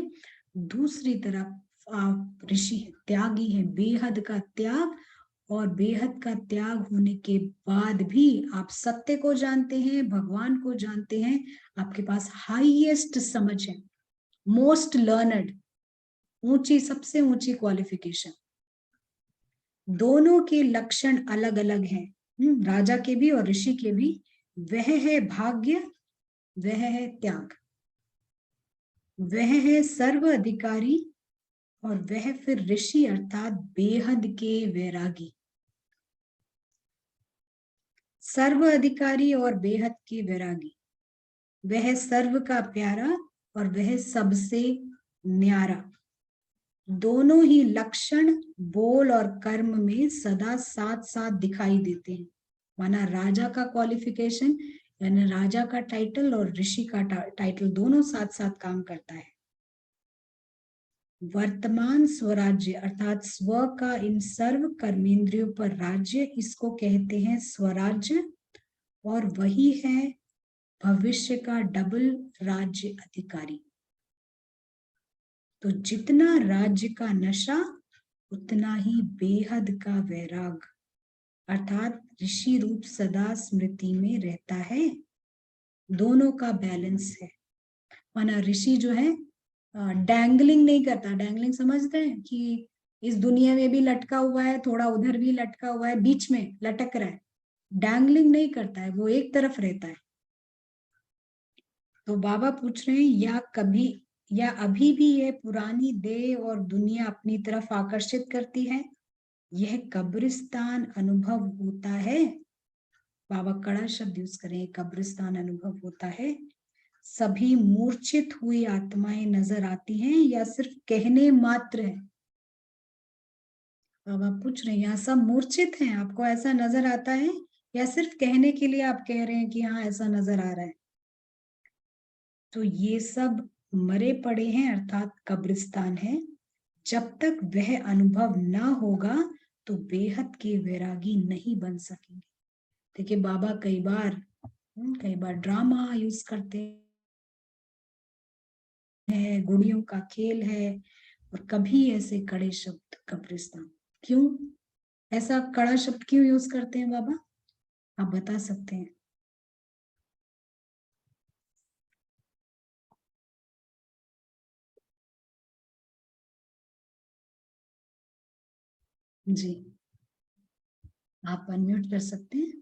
दूसरी तरफ आप ऋषि हैं, त्यागी हैं, बेहद का त्याग। और बेहद का त्याग होने के बाद भी आप सत्य को जानते हैं, भगवान को जानते हैं, आपके पास हाईएस्ट समझ है, मोस्ट लर्नड, ऊंची, सबसे ऊंची क्वालिफिकेशन। दोनों के लक्षण अलग अलग हैं, राजा के भी और ऋषि के भी। वह है भाग्य, वह है त्याग, वह है सर्व अधिकारी, और वह फिर ऋषि अर्थात बेहद के वैरागी। सर्व अधिकारी और बेहद के वैरागी, वह सर्व का प्यारा और वह सबसे न्यारा। दोनों ही लक्षण बोल और कर्म में सदा साथ साथ दिखाई देते हैं। माना राजा का क्वालिफिकेशन यानी राजा का टाइटल और ऋषि का टाइटल दोनों साथ साथ काम करता है। वर्तमान स्वराज्य अर्थात स्व का इन सर्व कर्मेंद्रियों पर राज्य, इसको कहते हैं स्वराज्य, और वही है भविष्य का डबल राज्य अधिकारी। तो जितना राज्य का नशा उतना ही बेहद का वैराग अर्थात ऋषि रूप सदा स्मृति में रहता है। दोनों का बैलेंस है। माना ऋषि जो है डैंगलिंग नहीं करता। डैंगलिंग समझते हैं कि इस दुनिया में भी लटका हुआ है, थोड़ा उधर भी लटका हुआ है, बीच में लटक रहा है। डैंगलिंग नहीं करता है, वो एक तरफ रहता है। तो बाबा पूछ रहे हैं या अभी भी ये पुरानी देह और दुनिया अपनी तरफ आकर्षित करती है? यह कब्रिस्तान अनुभव होता है, बाबा कड़ा शब्द यूज करें, कब्रिस्तान अनुभव होता है, सभी मूर्छित हुई आत्माएं नजर आती हैं या सिर्फ कहने मात्र है? बाबा पूछ रहे हैं यहाँ सब मूर्छित हैं, आपको ऐसा नजर आता है या सिर्फ कहने के लिए आप कह रहे हैं कि हाँ ऐसा नजर आ रहा है? तो ये सब मरे पड़े हैं अर्थात कब्रिस्तान है। जब तक वह अनुभव ना होगा तो बेहद के वैरागी नहीं बन सकेंगे। देखिए बाबा कई बार ड्रामा यूज करते हैं, गुड़ियों का खेल है, और कभी ऐसे कड़े शब्द कब्रिस्तान, क्यों ऐसा कड़ा शब्द क्यों यूज करते हैं बाबा, आप बता सकते हैं? जी आप अनम्यूट कर सकते हैं।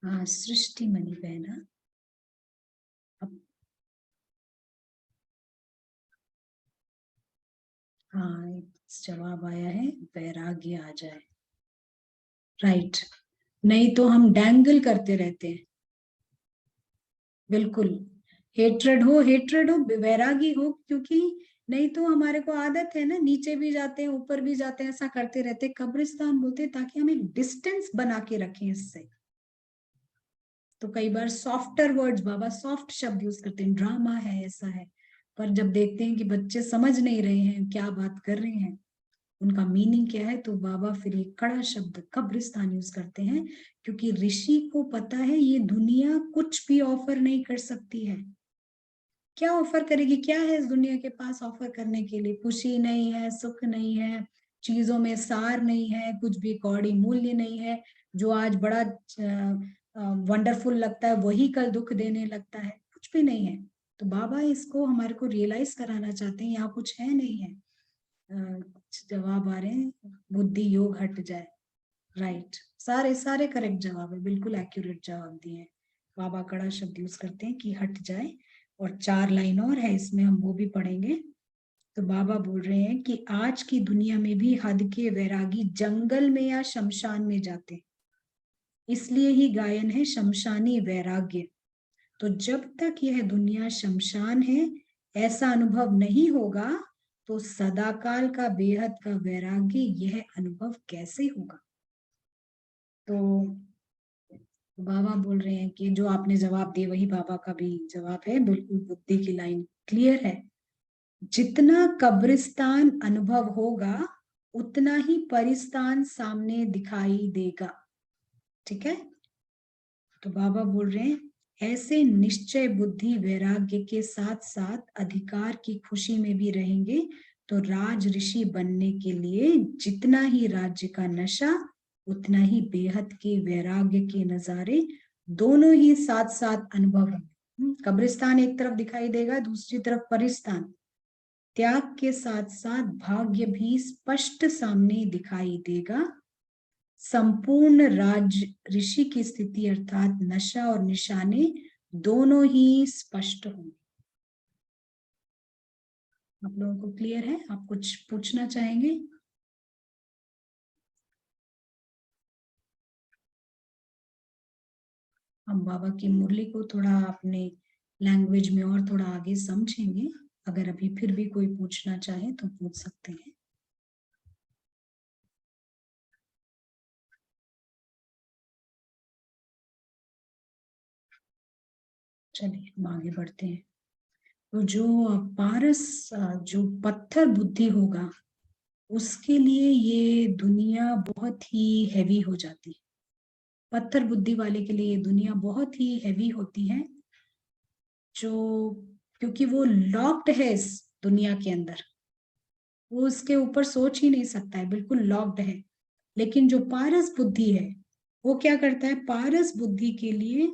हाँ सृष्टि मणि बहना, अब हाँ एक जवाब आया है, वैराग्य आ जाए। राइट, नहीं तो हम डैंगल करते रहते हैं। बिल्कुल, हेट्रेड हो वैरागी हो, क्योंकि नहीं तो हमारे को आदत है ना, नीचे भी जाते हैं ऊपर भी जाते हैं, ऐसा करते रहते हैं। कब्रिस्तान बोलते हैं ताकि हम एक डिस्टेंस बना के रखें इससे। तो कई बार सॉफ्टर वर्ड्स, बाबा सॉफ्ट शब्द यूज करते हैं, ड्रामा है ऐसा है, पर जब देखते हैं कि बच्चे समझ नहीं रहे हैं क्या बात कर रहे हैं, उनका मीनिंग क्या है, तो बाबा फिर एक कड़ा शब्द कब्रिस्तान यूज करते हैं, क्योंकि ऋषि को पता है ये दुनिया कुछ भी ऑफर नहीं कर सकती है। क्या ऑफर करेगी, क्या है इस दुनिया के पास ऑफर करने के लिए? खुशी नहीं है, सुख नहीं है, चीजों में सार नहीं है, कुछ भी कौड़ी मूल्य नहीं है। जो आज बड़ा वंडरफुल लगता है वही कल दुख देने लगता है, कुछ भी नहीं है। तो बाबा इसको हमारे को रियलाइज कराना चाहते हैं, यहाँ कुछ है नहीं है। जवाब आ रहे हैं, बुद्धि योग हट जाए। राइट, सारे सारे करेक्ट जवाब है, बिल्कुल एक्यूरेट जवाब दिए हैं। बाबा कड़ा शब्द यूज करते हैं कि हट जाए, और 4 लाइन और है इसमें, हम वो भी पढ़ेंगे। तो बाबा बोल रहे हैं कि आज की दुनिया में भी हद के वैरागी जंगल में या शमशान में जाते, इसलिए ही गायन है शमशानी वैराग्य। तो जब तक यह दुनिया शमशान है, ऐसा अनुभव नहीं होगा, तो सदाकाल का बेहद का वैराग्य यह अनुभव कैसे होगा? तो बाबा बोल रहे हैं कि जो आपने जवाब दिए वही बाबा का भी जवाब है, बिल्कुल बुद्धि की लाइन क्लियर है। जितना कब्रिस्तान अनुभव होगा उतना ही परिस्तान सामने दिखाई देगा। ठीक है, तो बाबा बोल रहे हैं ऐसे निश्चय बुद्धि वैराग्य के साथ साथ अधिकार की खुशी में भी रहेंगे, तो राज ऋषि बनने के लिए जितना ही राज्य का नशा, उतना ही बेहद के वैराग्य के नजारे दोनों ही साथ साथ अनुभव होंगे। कब्रिस्तान एक तरफ दिखाई देगा, दूसरी तरफ परिस्तान। त्याग के साथ साथ भाग्य भी स्पष्ट सामने दिखाई देगा। संपूर्ण राज ऋषि की स्थिति अर्थात नशा और निशाने दोनों ही स्पष्ट होंगे। आप लोगों को क्लियर है? आप कुछ पूछना चाहेंगे? हम बाबा की मुरली को थोड़ा अपने लैंग्वेज में और थोड़ा आगे समझेंगे। अगर अभी फिर भी कोई पूछना चाहे तो पूछ सकते हैं। चलिए हम आगे बढ़ते हैं। तो जो पारस, जो पत्थर बुद्धि होगा, उसके लिए ये दुनिया बहुत ही हैवी हो जाती है। पत्थर बुद्धि वाले के लिए ये दुनिया बहुत ही हैवी होती है, जो क्योंकि वो लॉक्ड है इस दुनिया के अंदर, वो उसके ऊपर सोच ही नहीं सकता है, बिल्कुल लॉक्ड है। लेकिन जो पारस बुद्धि है वो क्या करता है, पारस बुद्धि के लिए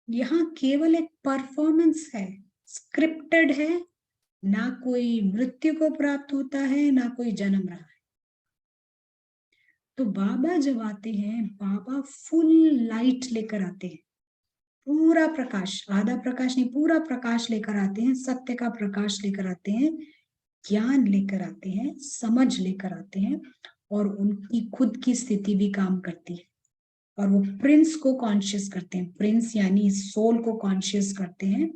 यहाँ केवल एक परफॉर्मेंस है, स्क्रिप्टेड है, ना कोई मृत्यु को प्राप्त होता है ना कोई जन्म रहा है। तो बाबा जब आते हैं, बाबा फुल लाइट लेकर आते हैं, पूरा प्रकाश, आधा प्रकाश नहीं, पूरा प्रकाश लेकर आते हैं, सत्य का प्रकाश लेकर आते हैं, ज्ञान लेकर आते हैं, समझ लेकर आते हैं, और उनकी खुद की स्थिति भी काम करती है, और वो प्रिंस को कॉन्शियस करते हैं। प्रिंस यानी सोल को कॉन्शियस करते हैं।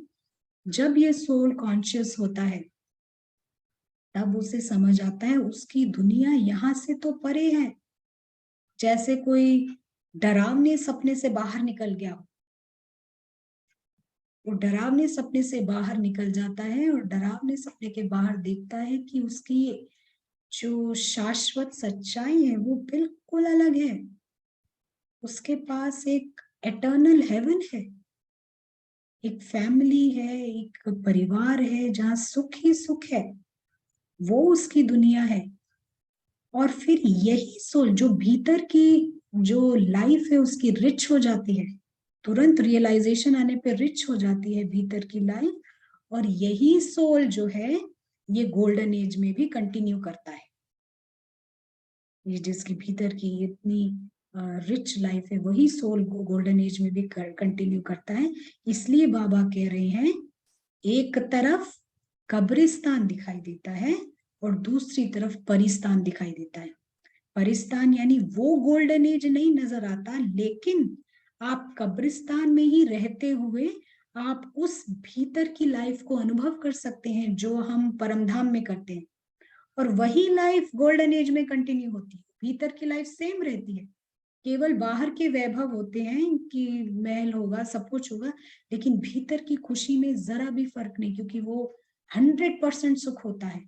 जब ये सोल कॉन्शियस होता है तब उसे समझ आता है उसकी दुनिया यहाँ से तो परे है। जैसे कोई डरावने सपने से बाहर निकल गया, वो डरावने सपने से बाहर निकल जाता है और डरावने सपने के बाहर देखता है कि उसकी जो शाश्वत सच्चाई है वो बिल्कुल अलग है। उसके पास एक एटर्नल हेवन है, एक फैमिली है, एक परिवार है जहाँ सुख ही सुख है, वो उसकी दुनिया है। और फिर यही सोल जो भीतर की जो लाइफ है उसकी रिच हो जाती है, तुरंत रियलाइजेशन आने पे रिच हो जाती है भीतर की लाइफ, और यही सोल जो है ये गोल्डन एज में भी कंटिन्यू करता है। ये जिसके भीतर की इतनी रिच लाइफ है वही सोल गोल्डन एज में भी कंटिन्यू करता है। इसलिए बाबा कह रहे हैं एक तरफ कब्रिस्तान दिखाई देता है और दूसरी तरफ परिस्तान दिखाई देता है। परिस्तान यानी वो गोल्डन एज नहीं नजर आता, लेकिन आप कब्रिस्तान में ही रहते हुए आप उस भीतर की लाइफ को अनुभव कर सकते हैं जो हम परमधाम में करते हैं, और वही लाइफ गोल्डन एज में कंटिन्यू होती है। भीतर की लाइफ सेम रहती है, केवल बाहर के वैभव होते हैं कि महल होगा, सब कुछ होगा, लेकिन भीतर की खुशी में जरा भी फर्क नहीं, क्योंकि वो 100% सुख होता है,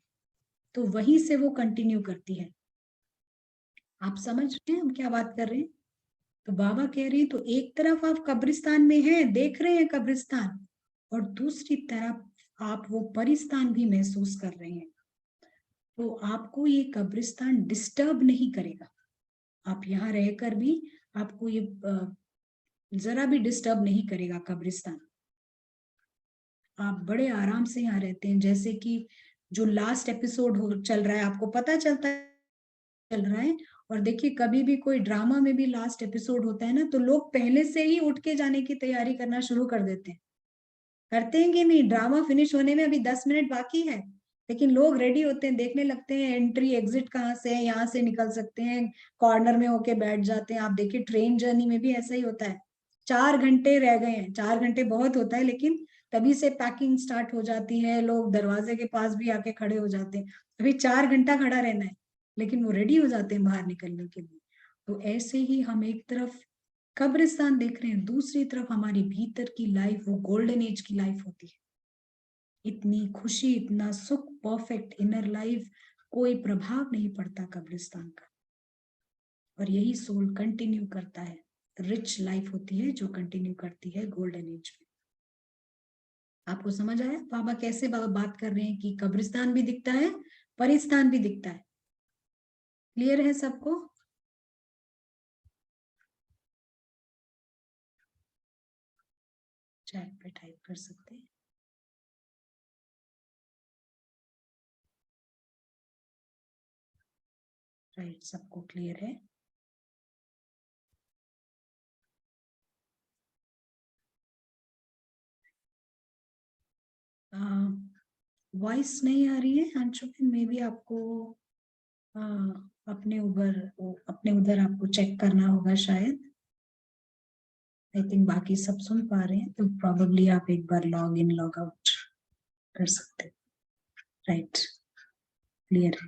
तो वहीं से वो कंटिन्यू करती है। आप समझ रहे हैं हम क्या बात कर रहे हैं? तो बाबा कह रहे हैं तो एक तरफ आप कब्रिस्तान में हैं, देख रहे हैं कब्रिस्तान, और दूसरी तरफ आप वो परिस्तान भी महसूस कर रहे हैं। तो आपको ये कब्रिस्तान डिस्टर्ब नहीं करेगा, आप यहाँ रहकर भी आपको ये जरा भी डिस्टर्ब नहीं करेगा कब्रिस्तान। आप बड़े आराम से यहाँ रहते हैं, जैसे कि जो लास्ट एपिसोड चल रहा है आपको पता चल रहा है। और देखिए कभी भी कोई ड्रामा में भी लास्ट एपिसोड होता है ना, तो लोग पहले से ही उठ के जाने की तैयारी करना शुरू कर देते हैं। करते हैं कि नहीं? ड्रामा फिनिश होने में अभी 10 मिनट बाकी है, लेकिन लोग रेडी होते हैं, देखने लगते हैं एंट्री एग्जिट कहाँ से है, यहाँ से निकल सकते हैं, कॉर्नर में होके बैठ जाते हैं। आप देखिए ट्रेन जर्नी में भी ऐसा ही होता है। 4 घंटे रह गए हैं, 4 घंटे बहुत होता है, लेकिन तभी से पैकिंग स्टार्ट हो जाती है, लोग दरवाजे के पास भी आके खड़े हो जाते हैं, अभी 4 घंटा खड़ा रहना है, लेकिन वो रेडी हो जाते हैं बाहर निकलने के लिए। तो ऐसे ही हम एक तरफ कब्रिस्तान देख रहे हैं, दूसरी तरफ हमारी भीतर की लाइफ वो गोल्डन एज की लाइफ होती है। इतनी खुशी, इतना सुख, परफेक्ट इनर लाइफ, कोई प्रभाव नहीं पड़ता कब्रिस्तान का, और यही सोल कंटिन्यू करता है। रिच लाइफ होती है जो कंटिन्यू करती है गोल्डन एज में। आपको समझ आया बाबा कैसे बाबा बात कर रहे हैं कि कब्रिस्तान भी दिखता है, परिस्तान भी दिखता है? क्लियर है सबको? चैट पे टाइप कर सकते हैं। राइट, सबको क्लियर है? वॉइस नहीं आ रही है अंशुमन, मे बी आपको अपने उधर आपको चेक करना होगा शायद। आई थिंक बाकी सब सुन पा रहे हैं, तो प्रोबेबली आप एक बार लॉग इन लॉग आउट कर सकते हैं। राइट, क्लियर है?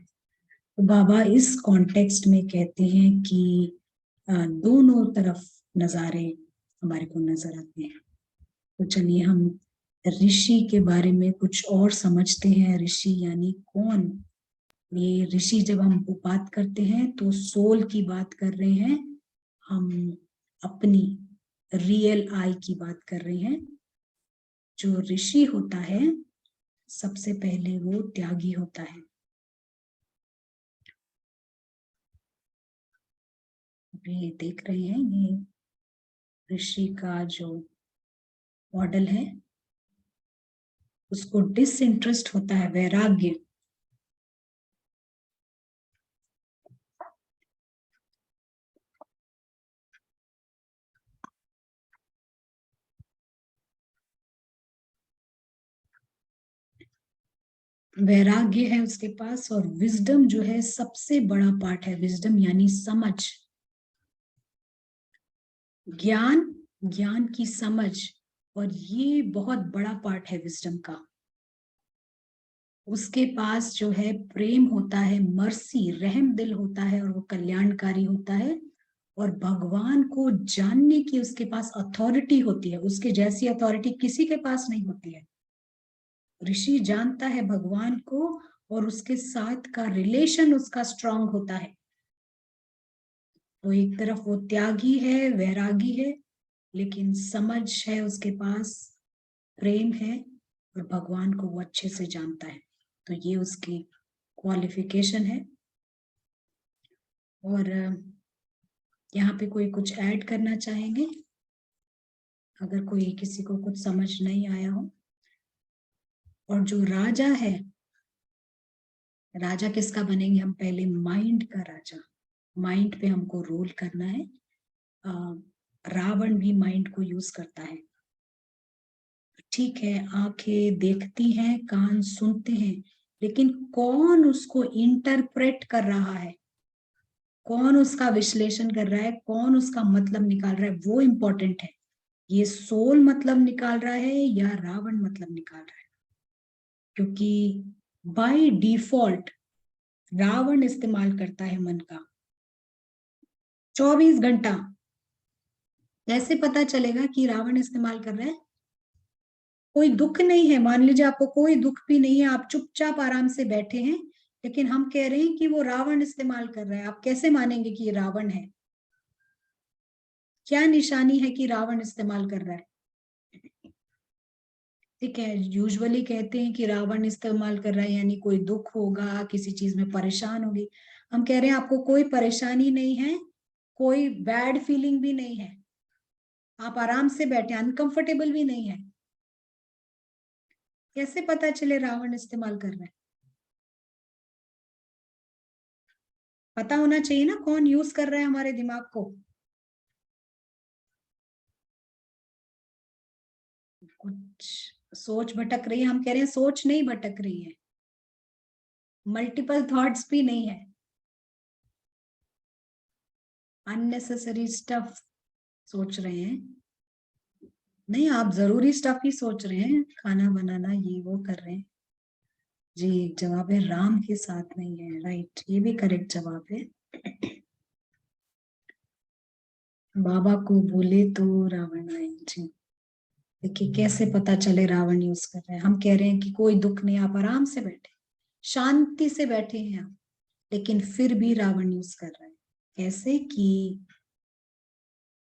तो बाबा इस कॉन्टेक्स्ट में कहते हैं कि दोनों तरफ नजारे हमारे को नजर आते हैं। तो चलिए हम ऋषि के बारे में कुछ और समझते हैं। ऋषि यानी कौन? ये ऋषि जब हम बात करते हैं तो सोल की बात कर रहे हैं, हम अपनी रियल आई की बात कर रहे हैं। जो ऋषि होता है सबसे पहले वो त्यागी होता है। ये देख रहे हैं, ये ऋषि का जो मॉडल है उसको डिसइंटरेस्ट होता है, वैराग्य। वैराग्य है उसके पास, और विजडम जो है सबसे बड़ा पार्ट है। विजडम यानी समझ, ज्ञान, ज्ञान की समझ, और ये बहुत बड़ा पार्ट है विजडम का। उसके पास जो है प्रेम होता है, मर्सी, रहम दिल होता है, और वो कल्याणकारी होता है। और भगवान को जानने की उसके पास अथॉरिटी होती है, उसके जैसी अथॉरिटी किसी के पास नहीं होती है। ऋषि जानता है भगवान को, और उसके साथ का रिलेशन उसका स्ट्रांग होता है। तो एक तरफ वो त्यागी है, वैरागी है, लेकिन समझ है उसके पास, प्रेम है, और भगवान को वो अच्छे से जानता है। तो ये उसकी क्वालिफिकेशन है। और यहाँ पे कोई कुछ ऐड करना चाहेंगे, अगर कोई किसी को कुछ समझ नहीं आया हो। और जो राजा है, राजा किसका बनेंगे हम? पहले माइंड का राजा। माइंड पे हमको रूल करना है। रावण भी माइंड को यूज करता है। ठीक है, आंखें देखती हैं, कान सुनते हैं, लेकिन कौन उसको इंटरप्रेट कर रहा है, कौन उसका विश्लेषण कर रहा है, कौन उसका मतलब निकाल रहा है, वो इम्पोर्टेंट है। ये सोल मतलब निकाल रहा है या रावण मतलब निकाल रहा है? क्योंकि बाय डिफॉल्ट रावण इस्तेमाल करता है मन का 24 घंटा। कैसे पता चलेगा कि रावण इस्तेमाल कर रहा है? कोई दुख नहीं है, मान लीजिए आपको कोई दुख भी नहीं है, आप चुपचाप आराम से बैठे हैं, लेकिन हम कह रहे हैं कि वो रावण इस्तेमाल कर रहा है। आप कैसे मानेंगे कि ये रावण है? क्या निशानी है कि रावण इस्तेमाल कर रहा है? ठीक है, यूजुअली कहते हैं कि रावण इस्तेमाल कर रहा है यानी कोई दुख होगा, किसी चीज में परेशान होगी। हम कह रहे हैं आपको कोई परेशानी नहीं है, कोई बैड फीलिंग भी नहीं है, आप आराम से बैठे, अनकंफर्टेबल भी नहीं है। कैसे पता चले रावण इस्तेमाल कर रहा है? पता होना चाहिए ना कौन यूज कर रहा है हमारे दिमाग को। कुछ सोच भटक रही है, हम कह रहे हैं सोच नहीं भटक रही है, मल्टीपल थॉट्स भी नहीं है, अननेसेसरी स्टफ सोच रहे हैं। नहीं, आप जरूरी स्टफ ही सोच रहे हैं, खाना बनाना ये वो कर रहे हैं। जी, जवाब है राम के साथ नहीं है। राइट, ये भी करेक्ट जवाब है। बाबा को बोले तो रावण आए। जी, देखिए कैसे पता चले रावण यूज कर रहे हैं। हम कह रहे हैं कि कोई दुख नहीं, आप आराम से बैठे, शांति से बैठे हैं आप, लेकिन फिर भी रावण यूज कर रहा है। कैसे कि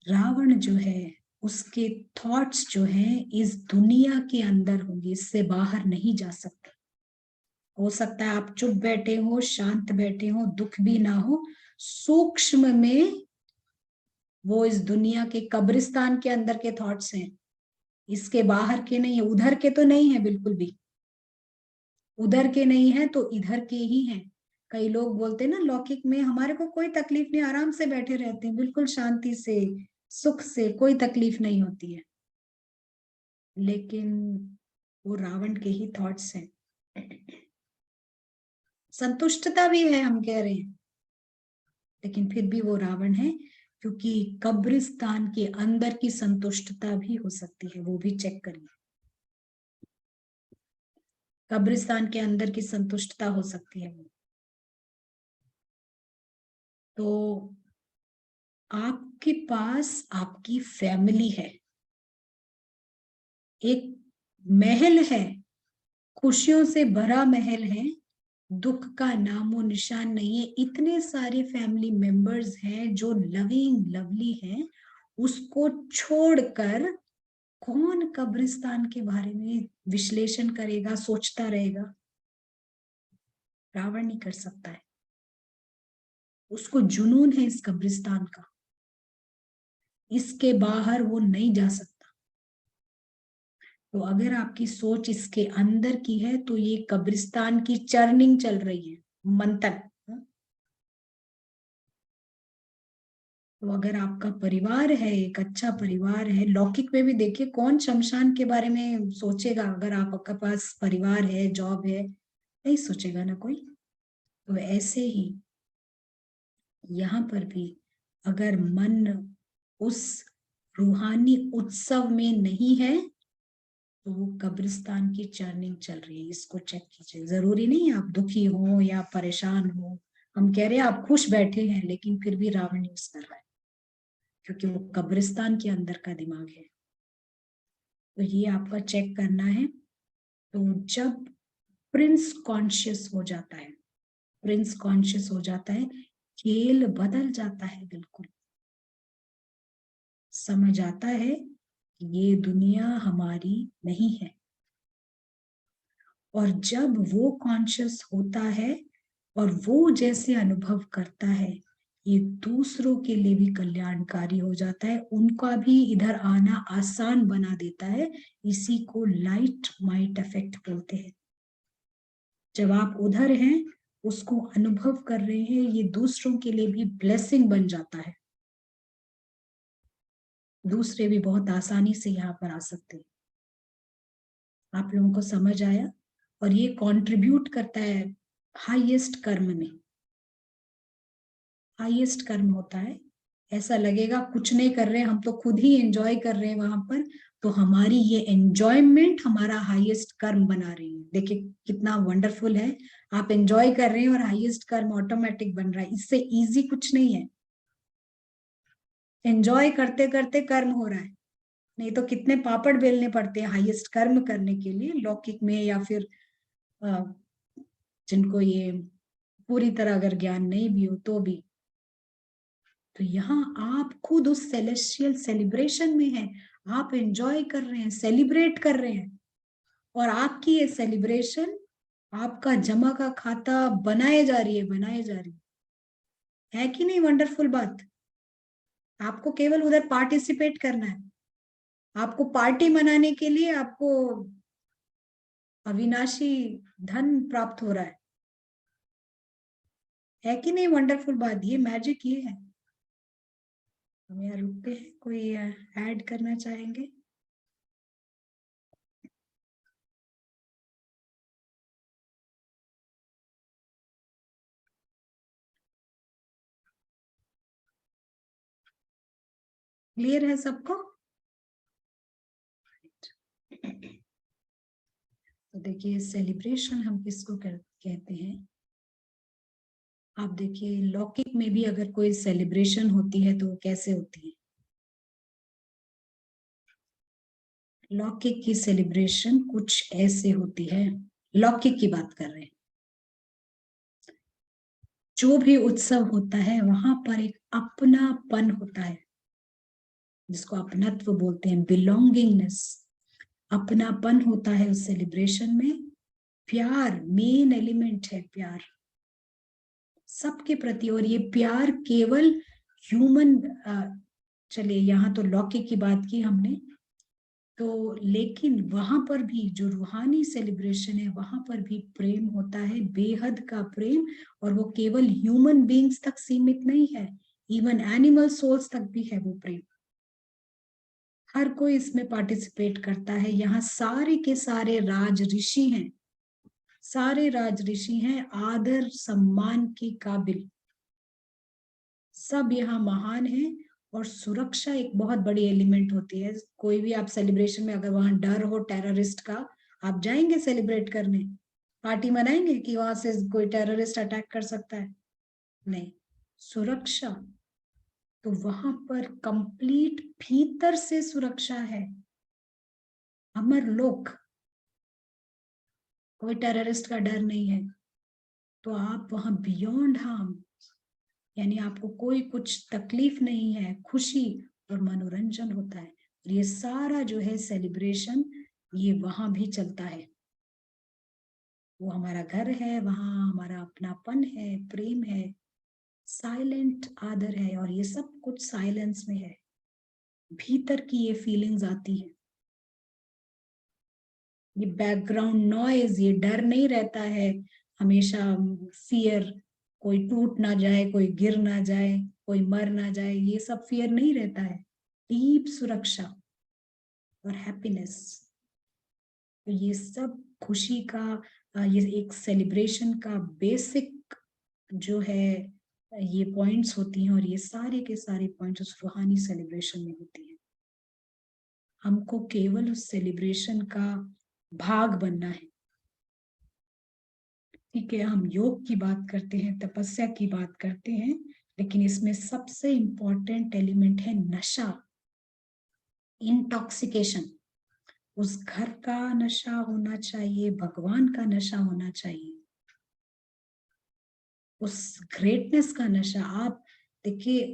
रावण जो है उसके थॉट्स जो हैं इस दुनिया के अंदर होंगे, इससे बाहर नहीं जा सकते। हो सकता है आप चुप बैठे हो, शांत बैठे हो, दुख भी ना हो, सूक्ष्म में वो इस दुनिया के कब्रिस्तान के अंदर के थॉट्स हैं, इसके बाहर के नहीं है। उधर के तो नहीं है बिल्कुल भी, उधर के नहीं है तो इधर के ही हैं। कई लोग बोलते हैं ना लौकिक में हमारे को कोई तकलीफ नहीं, आराम से बैठे रहते हैं, बिल्कुल शांति से, सुख से, कोई तकलीफ नहीं होती है, लेकिन वो रावण के ही थॉट्स हैं। संतुष्टता भी है हम कह रहे हैं, लेकिन फिर भी वो रावण है, क्योंकि कब्रिस्तान के अंदर की संतुष्टता भी हो सकती है, वो भी चेक करिए। कब्रिस्तान के अंदर की संतुष्टता हो सकती है वो। तो आपके पास आपकी फैमिली है, एक महल है, खुशियों से भरा महल है, दुख का नामो निशान नहीं है, इतने सारे फैमिली मेंबर्स हैं जो लविंग लवली हैं, उसको छोड़कर कौन कब्रिस्तान के बारे में विश्लेषण करेगा, सोचता रहेगा? रावण नहीं कर सकता है, उसको जुनून है इस कब्रिस्तान का, इसके बाहर वो नहीं जा सकता। तो अगर आपकी सोच इसके अंदर की है तो ये कब्रिस्तान की चर्निंग चल रही है, मंथन। तो अगर आपका परिवार है, एक अच्छा परिवार है, लौकिक में भी देखिए कौन शमशान के बारे में सोचेगा? अगर आपके पास परिवार है, जॉब है, नहीं सोचेगा ना कोई। तो ऐसे ही यहाँ पर भी अगर मन उस रूहानी उत्सव में नहीं है तो वो कब्रिस्तान की चर्निंग चल रही है। इसको चेक कीजिए। जरूरी नहीं आप दुखी हो या परेशान हो, हम कह रहे हैं आप खुश बैठे हैं लेकिन फिर भी रावण यूज कर रहा है, क्योंकि वो कब्रिस्तान के अंदर का दिमाग है। तो ये आपका चेक करना है। तो जब प्रिंस कॉन्शियस हो जाता है, प्रिंस कॉन्शियस हो जाता है, खेल बदल जाता है बिल्कुल। समझ आता है ये दुनिया हमारी नहीं है। और जब वो कॉन्शियस होता है और वो जैसे अनुभव करता है, ये दूसरों के लिए भी कल्याणकारी हो जाता है, उनका भी इधर आना आसान बना देता है। इसी को लाइट माइट इफेक्ट बोलते हैं। जब आप उधर हैं, उसको अनुभव कर रहे हैं, ये दूसरों के लिए भी ब्लेसिंग बन जाता है। दूसरे भी बहुत आसानी से यहाँ पर आ सकते हैं। आप लोगों को समझ आया? और ये कंट्रीब्यूट करता है हाईएस्ट कर्म में। हाईएस्ट कर्म होता है। ऐसा लगेगा कुछ नहीं कर रहे हैं, हम तो खुद ही एंजॉय कर रहे हैं वहां पर, तो हमारी ये एंजॉयमेंट हमारा हाईएस्ट कर्म बना रही है। देखिए कितना वंडरफुल है। आप एंजॉय कर रहे हैं और हाईएस्ट कर्म ऑटोमेटिक बन रहा है। इससे इजी कुछ नहीं है। एंजॉय करते करते कर्म हो रहा है। नहीं तो कितने पापड़ बेलने पड़ते हैं हाईएस्ट कर्म करने के लिए, लौकिक में या फिर जिनको ये पूरी तरह अगर ज्ञान नहीं भी हो तो भी। तो यहाँ आप खुद उस सेलेस्टियल सेलिब्रेशन में हैं, आप एंजॉय कर रहे हैं, सेलिब्रेट कर रहे हैं। और आपकी ये सेलिब्रेशन आपका जमा का खाता बनाए जा रही है, बनाए जा रही है कि नहीं? वंडरफुल बात। आपको केवल उधर पार्टिसिपेट करना है। आपको पार्टी मनाने के लिए आपको अविनाशी धन प्राप्त हो रहा है कि नहीं? वंडरफुल बात। ये मैजिक ये है। हम यहाँ रुकते हैं। कोई ऐड करना चाहेंगे? क्लियर है सबको? तो देखिए सेलिब्रेशन हम किसको कहते हैं। आप देखिए लौकिक में भी अगर कोई सेलिब्रेशन होती है तो वो कैसे होती है। लौकिक की सेलिब्रेशन कुछ ऐसे होती है। लौकिक की बात कर रहे हैं। जो भी उत्सव होता है वहां पर एक अपनापन होता है, जिसको अपनत्व बोलते हैं, बिलोंगिंगनेस। अपनापन होता है उस सेलिब्रेशन में। प्यार मेन एलिमेंट है, प्यार सबके प्रति। और ये प्यार केवल ह्यूमन, चलिए यहाँ तो लौकिक की बात की हमने, तो लेकिन वहां पर भी जो रूहानी सेलिब्रेशन है वहां पर भी प्रेम होता है, बेहद का प्रेम। और वो केवल ह्यूमन बीइंग्स तक सीमित नहीं है, इवन एनिमल सोल्स तक भी है वो प्रेम। हर कोई इसमें पार्टिसिपेट करता है। यहाँ सारे के सारे राज ऋषि हैं, सारे राज ऋषि हैं, आदर सम्मान के काबिल। सब यहाँ महान है। और सुरक्षा एक बहुत बड़ी एलिमेंट होती है। कोई भी आप सेलिब्रेशन में अगर वहां डर हो टेररिस्ट का, आप जाएंगे सेलिब्रेट करने, पार्टी मनाएंगे कि वहां से कोई टेररिस्ट अटैक कर सकता है? नहीं। सुरक्षा तो वहां पर कंप्लीट भीतर से सुरक्षा है। अमर लोक, कोई टेररिस्ट का डर नहीं है। तो आप वहां बियॉन्ड हार्म, यानी आपको कोई कुछ तकलीफ नहीं है, खुशी और मनोरंजन होता है। और ये सारा जो है सेलिब्रेशन ये वहां भी चलता है। वो हमारा घर है, वहां हमारा अपनापन है, प्रेम है, साइलेंट आदर है। और ये सब कुछ साइलेंस में है। भीतर की ये फीलिंग्स आती है। ये बैकग्राउंड नॉइज, ये डर नहीं रहता है हमेशा, फियर, कोई टूट ना जाए, कोई गिर ना जाए, कोई मर ना जाए, ये सब फियर नहीं रहता है। डीप सुरक्षा और हैप्पीनेस, तो ये सब खुशी का ये एक सेलिब्रेशन का बेसिक जो है ये पॉइंट्स होती हैं, और ये सारे के सारे पॉइंट्स उस रूहानी सेलिब्रेशन में होती हैं। हमको केवल उस सेलिब्रेशन का भाग बनना है। ठीक है, हम योग की बात करते हैं, तपस्या की बात करते हैं, लेकिन इसमें सबसे इंपॉर्टेंट एलिमेंट है नशा, इंटॉक्सिकेशन। उस घर का नशा होना चाहिए, भगवान का नशा होना चाहिए, उस ग्रेटनेस का नशा। आप देखिए,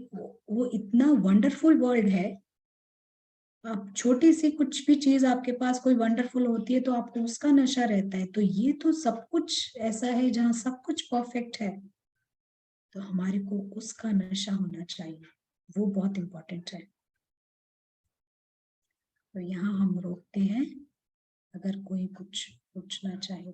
वो इतना वंडरफुल वर्ल्ड है। आप छोटी सी कुछ भी चीज आपके पास कोई वंडरफुल होती है तो आपको उसका नशा रहता है। तो ये तो सब कुछ ऐसा है जहाँ सब कुछ परफेक्ट है, तो हमारे को उसका नशा होना चाहिए, वो बहुत इंपॉर्टेंट है। तो यहाँ हम रोकते हैं, अगर कोई कुछ पूछना चाहे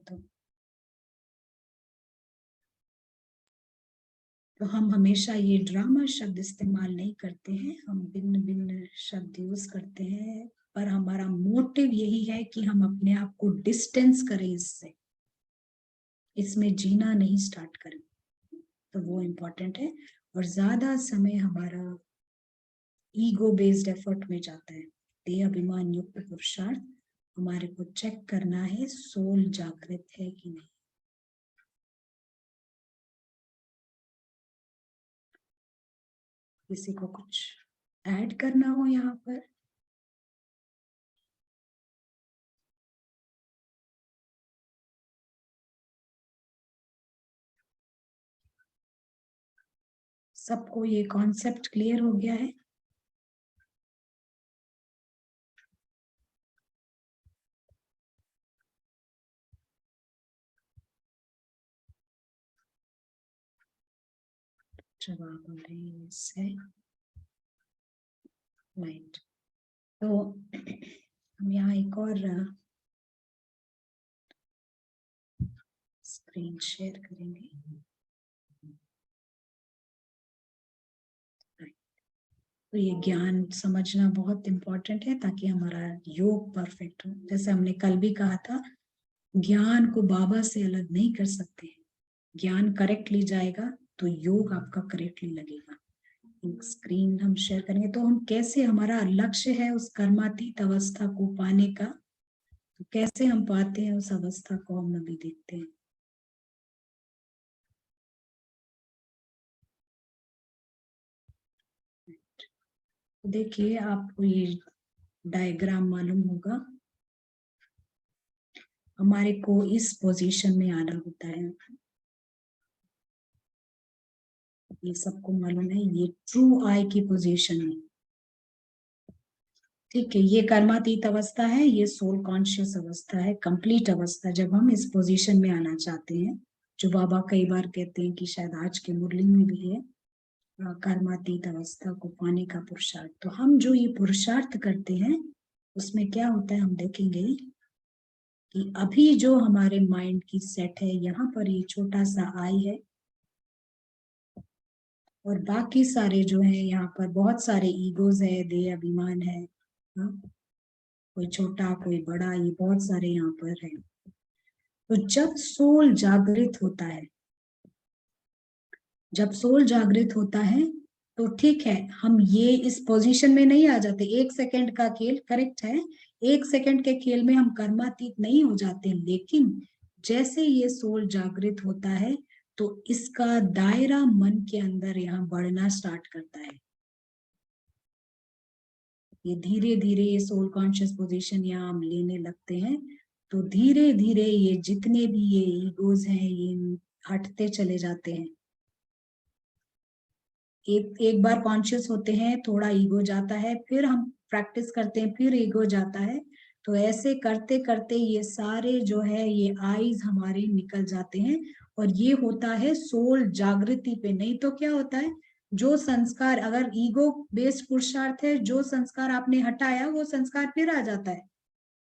तो हम हमेशा ये ड्रामा शब्द इस्तेमाल नहीं करते हैं, हम भिन्न भिन्न शब्द यूज करते हैं, पर हमारा मोटिव यही है कि हम अपने आप को डिस्टेंस करें इससे, इसमें जीना नहीं स्टार्ट करें। तो वो इम्पोर्टेंट है। और ज्यादा समय हमारा ईगो बेस्ड एफर्ट में जाता है। देह अभिमान युक्त पुरुषार्थ, हमारे को चेक करना है सोल जागृत है कि नहीं। किसी को कुछ ऐड करना हो यहाँ पर? सबको ये कॉन्सेप्ट क्लियर हो गया है? जवाब आ रहे हैं इससे राइट। तो हम यहाँ एक और स्क्रीन शेयर करेंगे। तो ये ज्ञान समझना बहुत इम्पोर्टेंट है ताकि हमारा योग परफेक्ट हो। जैसे हमने कल भी कहा था, ज्ञान को बाबा से अलग नहीं कर सकते। ज्ञान करेक्टली जाएगा तो योग आपका करेक्टली लगेगा। एक स्क्रीन हम शेयर करेंगे। तो हम कैसे, हमारा लक्ष्य है उस कर्मातीत अवस्था को पाने का, तो कैसे हम पाते हैं उस अवस्था को, हम अभी देखते हैं। देखिए, आपको ये डायग्राम मालूम होगा। हमारे को इस पोजीशन में आना होता है, ये सबको मालूम है, ये ट्रू आई की पोजीशन में। ठीक है, ये कर्मातीत अवस्था है, ये सोल कॉन्शियस अवस्था है, कंप्लीट अवस्था, जब हम इस पोजीशन में आना चाहते हैं, जो बाबा कई बार कहते हैं कि शायद आज के मुरली में भी है, कर्मातीत अवस्था को पाने का पुरुषार्थ। तो हम जो ये पुरुषार्थ करते हैं उसमें क्या होता है, हम देखेंगे कि अभी जो हमारे माइंड की सेट है, यहाँ पर ये छोटा सा आई है, और बाकी सारे जो है यहाँ पर बहुत सारे ईगोज है, देह अभिमान है, कोई छोटा कोई बड़ा, ये बहुत सारे यहाँ पर है। तो जब सोल जागृत होता है, जब सोल जागृत होता है तो ठीक है, हम ये इस पोजीशन में नहीं आ जाते। 1 सेकंड का खेल करेक्ट है, 1 सेकंड के खेल में हम कर्मातीत नहीं हो जाते, लेकिन जैसे ये सोल जागृत होता है तो इसका दायरा मन के अंदर यहाँ बढ़ना स्टार्ट करता है। ये धीरे धीरे ये सोल कॉन्शियस पोजीशन यहाँ हम लेने लगते हैं, तो धीरे धीरे ये जितने भी ये ईगोज हैं ये हटते चले जाते हैं। एक बार कॉन्शियस होते हैं, थोड़ा ईगो जाता है, फिर हम प्रैक्टिस करते हैं, फिर ईगो जाता है। तो ऐसे करते करते ये सारे जो है ये आईज हमारे निकल जाते हैं, और ये होता है सोल जागृति पे। नहीं तो क्या होता है, जो संस्कार, अगर ईगो बेस्ड पुरुषार्थ है, जो संस्कार आपने हटाया वो संस्कार फिर आ जाता है।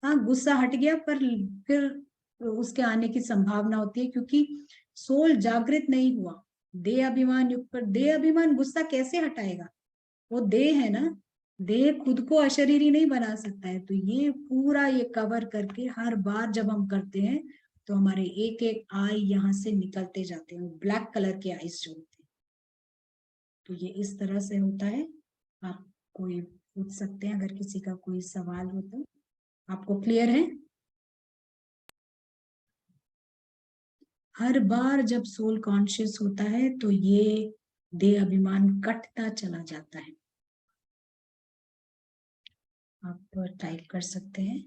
हाँ, गुस्सा हट गया पर फिर उसके आने की संभावना होती है, क्योंकि सोल जागृत नहीं हुआ। देह अभिमान युक्त पर, देह अभिमान गुस्सा कैसे हटाएगा, वो देह है ना, देह खुद को अशरीरी नहीं बना सकता है, तो ये पूरा ये कवर करके हर बार जब हम करते हैं तो हमारे एक एक आई यहाँ से निकलते जाते हैं, ब्लैक कलर के आईज जो होते हैं। तो ये इस तरह से होता है। आप कोई पूछ सकते हैं अगर किसी का कोई सवाल हो तो। आपको क्लियर है? हर बार जब सोल कॉन्शियस होता है तो ये देह अभिमान कटता चला जाता है। आप टाइप कर सकते हैं।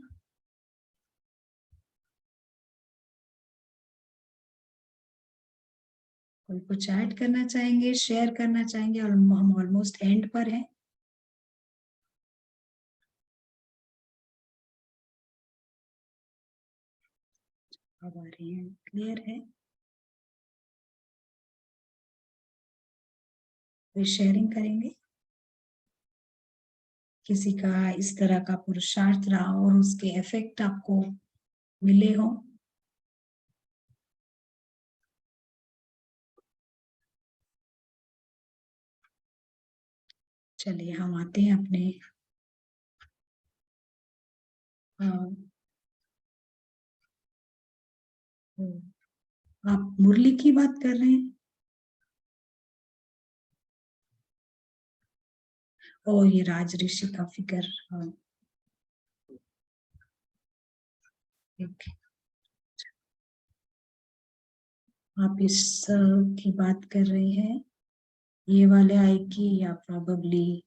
कोई कुछ ऐड करना चाहेंगे, शेयर करना चाहेंगे? और हम ऑलमोस्ट एंड पर हैं। अब आ रही हैं, क्लियर है? कोई शेयरिंग करेंगे? किसी का इस तरह का पुरुषार्थ रहा और उसके इफेक्ट आपको मिले हो? चलिए हम आते हैं अपने आप मुरली की बात कर रहे हैं? ओ ये राज ऋषि का फिकर। ओके, आप इस की बात कर रहे हैं, ये वाले आई की, या प्रोबेबली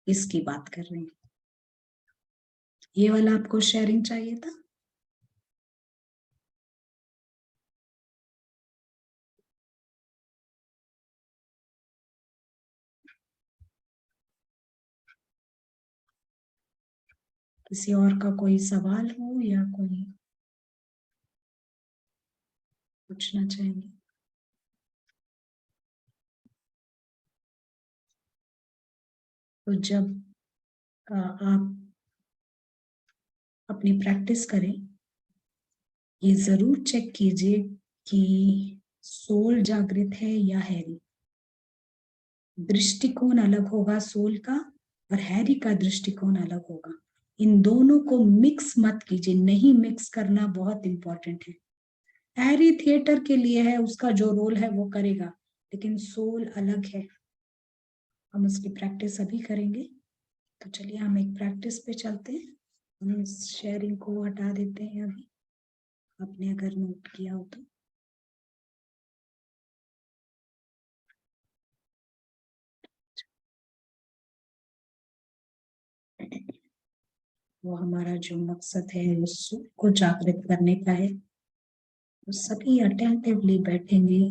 इसकी बात कर रहे हैं? ये वाला आपको शेयरिंग चाहिए था? किसी और का कोई सवाल हो या कोई पूछना चाहेंगे? तो जब आप अपनी प्रैक्टिस करें, ये जरूर चेक कीजिए कि सोल जागृत है या हैरी। दृष्टिकोण अलग होगा सोल का और हैरी का दृष्टिकोण अलग होगा। इन दोनों को मिक्स मत कीजिए, नहीं मिक्स करना बहुत इंपॉर्टेंट है। हैरी थिएटर के लिए है, उसका जो रोल है वो करेगा, लेकिन सोल अलग है। हम उसकी प्रैक्टिस अभी करेंगे। तो चलिए हम एक प्रैक्टिस पे चलते हैं। हम इस शेयरिंग को हटा देते हैं अभी, आपने अगर नोट किया हो तो। वो हमारा जो मकसद है उसको जागृत करने का है। तो सभी अटेंटिवली बैठेंगे,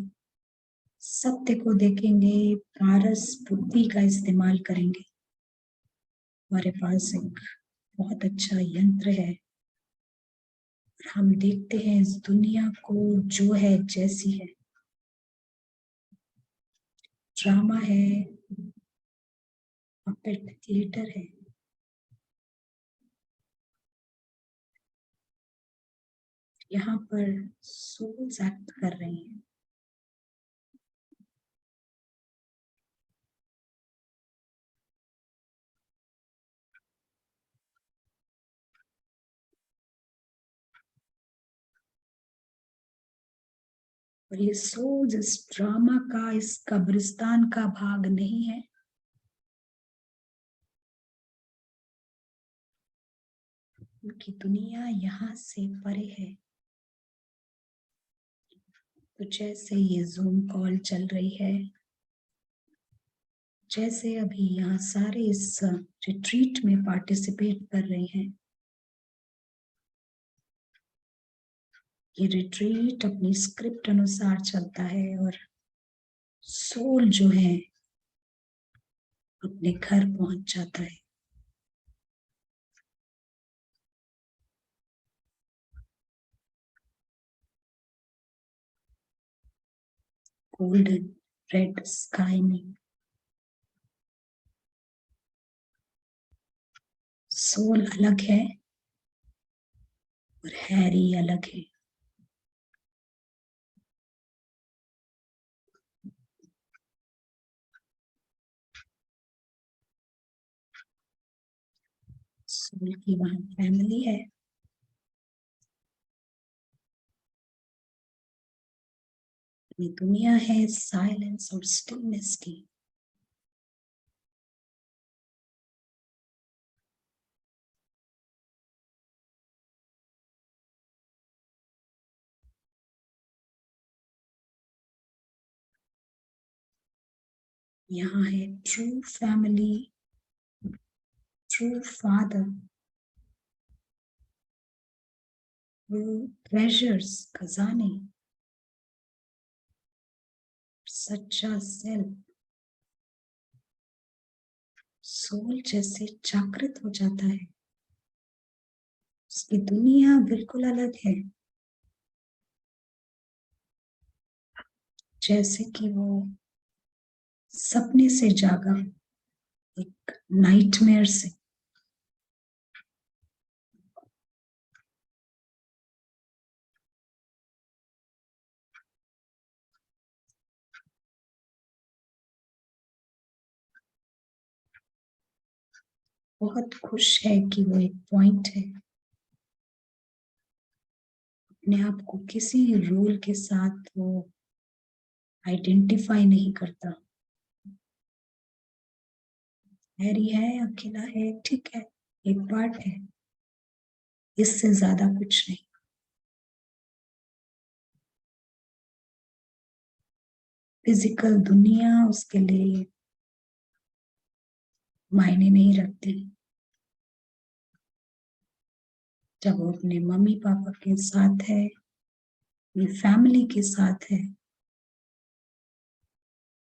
सत्य को देखेंगे, पारस बुद्धि का इस्तेमाल करेंगे। हमारे पास एक बहुत अच्छा यंत्र है, हम देखते हैं इस दुनिया को जो है जैसी है। ड्रामा है, पपेट थिएटर है। यहाँ पर सोल्स एक्ट कर रही हैं। और ये सोल्स इस ड्रामा का, इस कब्रिस्तान का भाग नहीं है। उनकी दुनिया यहाँ से परे है। तो जैसे ये जूम कॉल चल रही है, जैसे अभी यहाँ सारे इस रिट्रीट में पार्टिसिपेट कर रहे हैं, ये रिट्रीट अपनी स्क्रिप्ट अनुसार चलता है और सोल जो है अपने घर पहुंच जाता है। गोल्डन रेड स्काई में सोल अलग है और हैरी अलग है। सोल की वहां फैमिली है। ये दुनिया है साइलेंस और स्टिलनेस की। यहाँ है true family, true father, true treasures, खजाने, सच्चा सेल्फ। सोल जैसे जागृत हो जाता है, उसकी दुनिया बिल्कुल अलग है। जैसे कि वो सपने से जागा, एक नाइटमेयर से। बहुत खुश है कि वो एक पॉइंट है, अपने आप को किसी रोल के साथ वो आइडेंटिफाई नहीं करता। हैरी है, अकेला है, ठीक है, एक पार्ट है, इससे ज्यादा कुछ नहीं। फिजिकल दुनिया उसके लिए मायने नहीं रखती। जब वो अपने मम्मी पापा के साथ है, अपनी फैमिली के साथ है,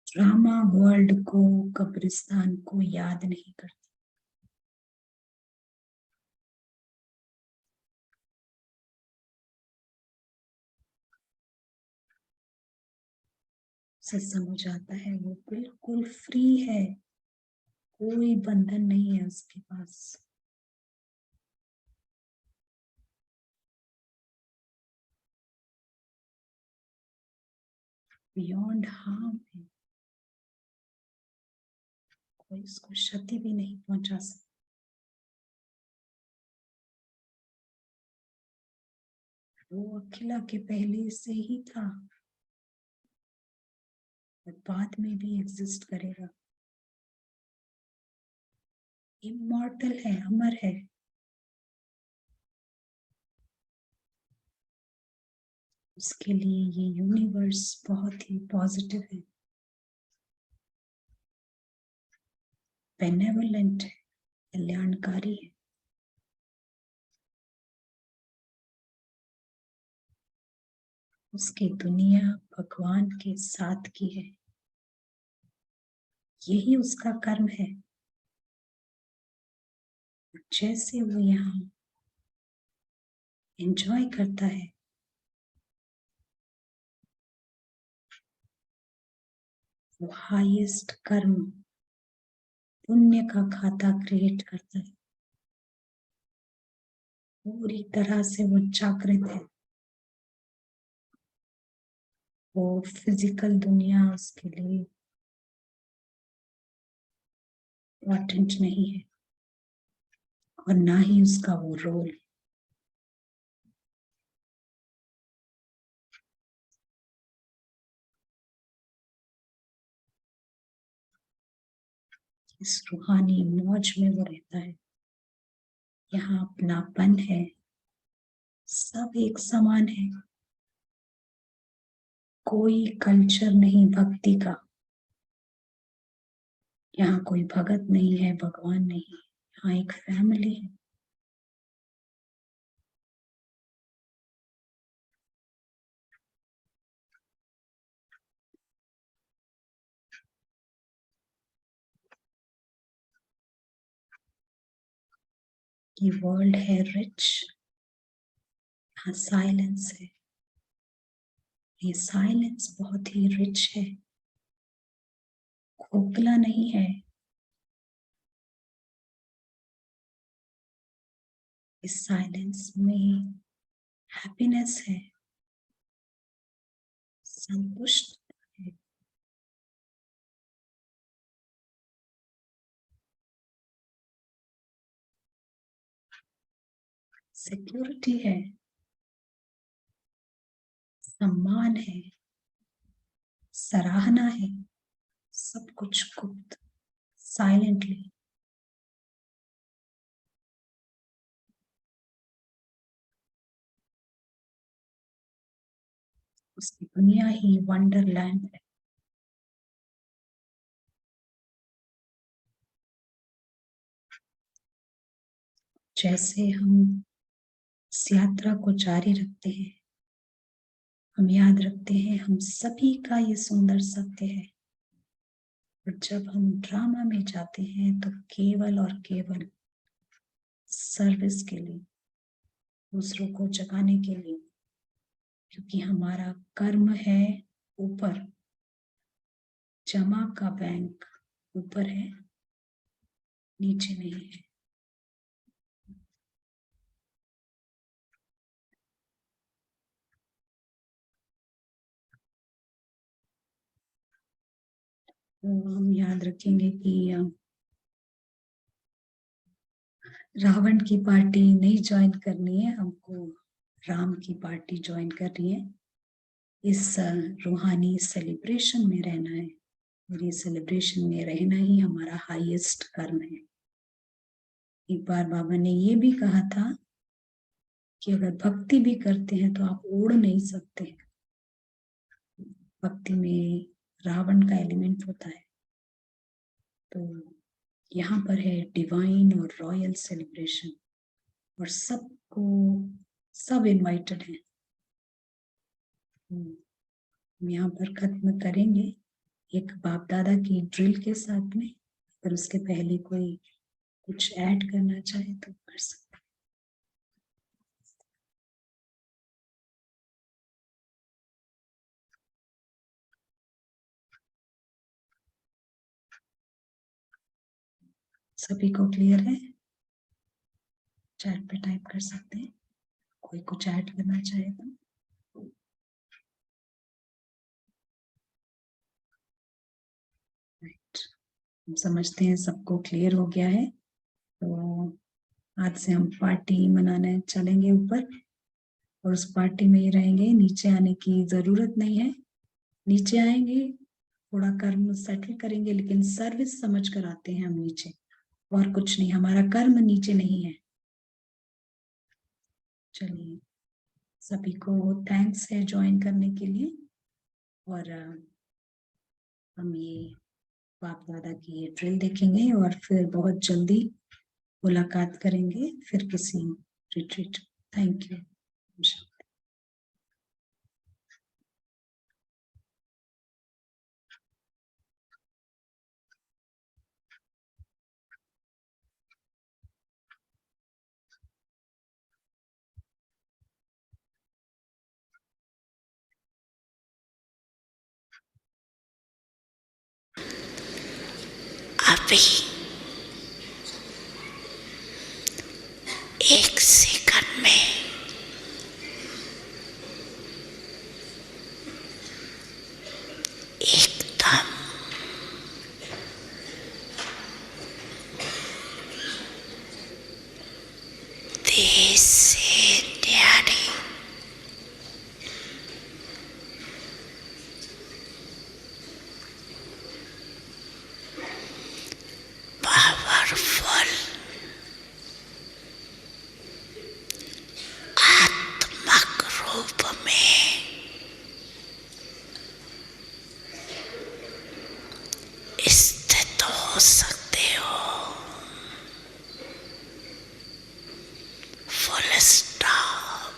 ड्रामा वर्ल्ड को, कब्रिस्तान को याद नहीं करती। उसे समझ आता है वो बिल्कुल फ्री है, कोई बंधन नहीं है उसके पास। बियॉन्ड हार्म है, कोई उसको क्षति भी नहीं पहुंचा सकता। वो अकेला के पहले से ही था और बाद में भी एग्जिस्ट करेगा। इमॉर्टल है, अमर है। उसके लिए ये यूनिवर्स बहुत ही पॉजिटिव है, बेनेवोलेंट है, कल्याणकारी है। उसकी दुनिया भगवान के साथ की है, यही उसका कर्म है। जैसे वो यहाँ एंजॉय करता है, वो हाईएस्ट कर्म, पुण्य का खाता क्रिएट करता है। पूरी तरह से वो जागृत है। वो फिजिकल दुनिया उसके लिए इम्पोर्टेंट नहीं है, और ना ही उसका वो रोल। इस रूहानी मौज में वो रहता है। यहाँ अपनापन है, सब एक समान है, कोई कल्चर नहीं भक्ति का। यहाँ कोई भगत नहीं है, भगवान नहीं, यहाँ एक फैमिली है। ये वर्ल्ड है रिच, यहाँ साइलेंस है। ये साइलेंस बहुत ही रिच है, खोखला नहीं है। इस साइलेंस में हैप्पीनेस है, संतुष्ट है। सिक्योरिटी है, सम्मान है, सराहना है, सब कुछ गुप्त, साइलेंटली। उसकी दुनिया ही वंडरलैंड है। जैसे हम इस यात्रा को जारी रखते हैं, हम याद रखते हैं हम सभी का ये सुंदर सत्य है। और जब हम ड्रामा में जाते हैं तो केवल और केवल सर्विस के लिए, दूसरों को जगाने के लिए, क्योंकि हमारा कर्म है ऊपर, जमा का बैंक ऊपर है, नीचे नहीं है। तो हम याद रखेंगे कि रावण की पार्टी नहीं ज्वाइन करनी है, हमको राम की पार्टी ज्वाइन करनी है। इस रूहानी सेलिब्रेशन में रहना है, और ये सेलिब्रेशन में रहना ही हमारा हाईएस्ट कर्म है। एक बार बाबा ने ये भी कहा था कि अगर भक्ति भी करते हैं तो आप उड़ नहीं सकते। भक्ति में रावण का एलिमेंट होता है। तो यहाँ पर है डिवाइन और रॉयल सेलिब्रेशन, और सब इनवाइटेड हैं। हम यहाँ पर खत्म करेंगे एक बाप दादा की ड्रिल के साथ में। अगर उसके पहले कोई कुछ ऐड करना चाहे तो कर सकते। सभी को क्लियर है? चैट पे टाइप कर सकते हैं, कोई कुछ ऐड करना चाहे तो। राइट, हम समझते हैं सबको क्लियर हो गया है। तो आज से हम पार्टी मनाने चलेंगे ऊपर, और उस पार्टी में ही रहेंगे। नीचे आने की जरूरत नहीं है। नीचे आएंगे, थोड़ा कर्म सेटल करेंगे, लेकिन सर्विस समझ कर आते हैं हम नीचे, और कुछ नहीं। हमारा कर्म नीचे नहीं है। चलिए, सभी को थैंक्स है ज्वाइन करने के लिए। और हम ये बाप दादा की ये ड्रिल देखेंगे, और फिर बहुत जल्दी मुलाकात करेंगे फिर किसी रिट्रीट। Thank you. अभी 1 सेकंड में एकदम देश से न्यारी पावरफुल आत्मक रूप में स्थित हो सकते हो। Full stop.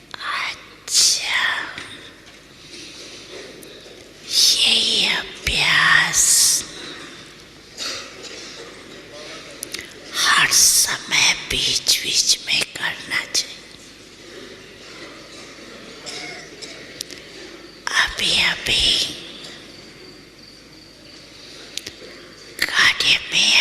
अच्छा, यही अभ्यास हर समय बीच बीच में करना चाहिए। अभी अभी गाड़ी में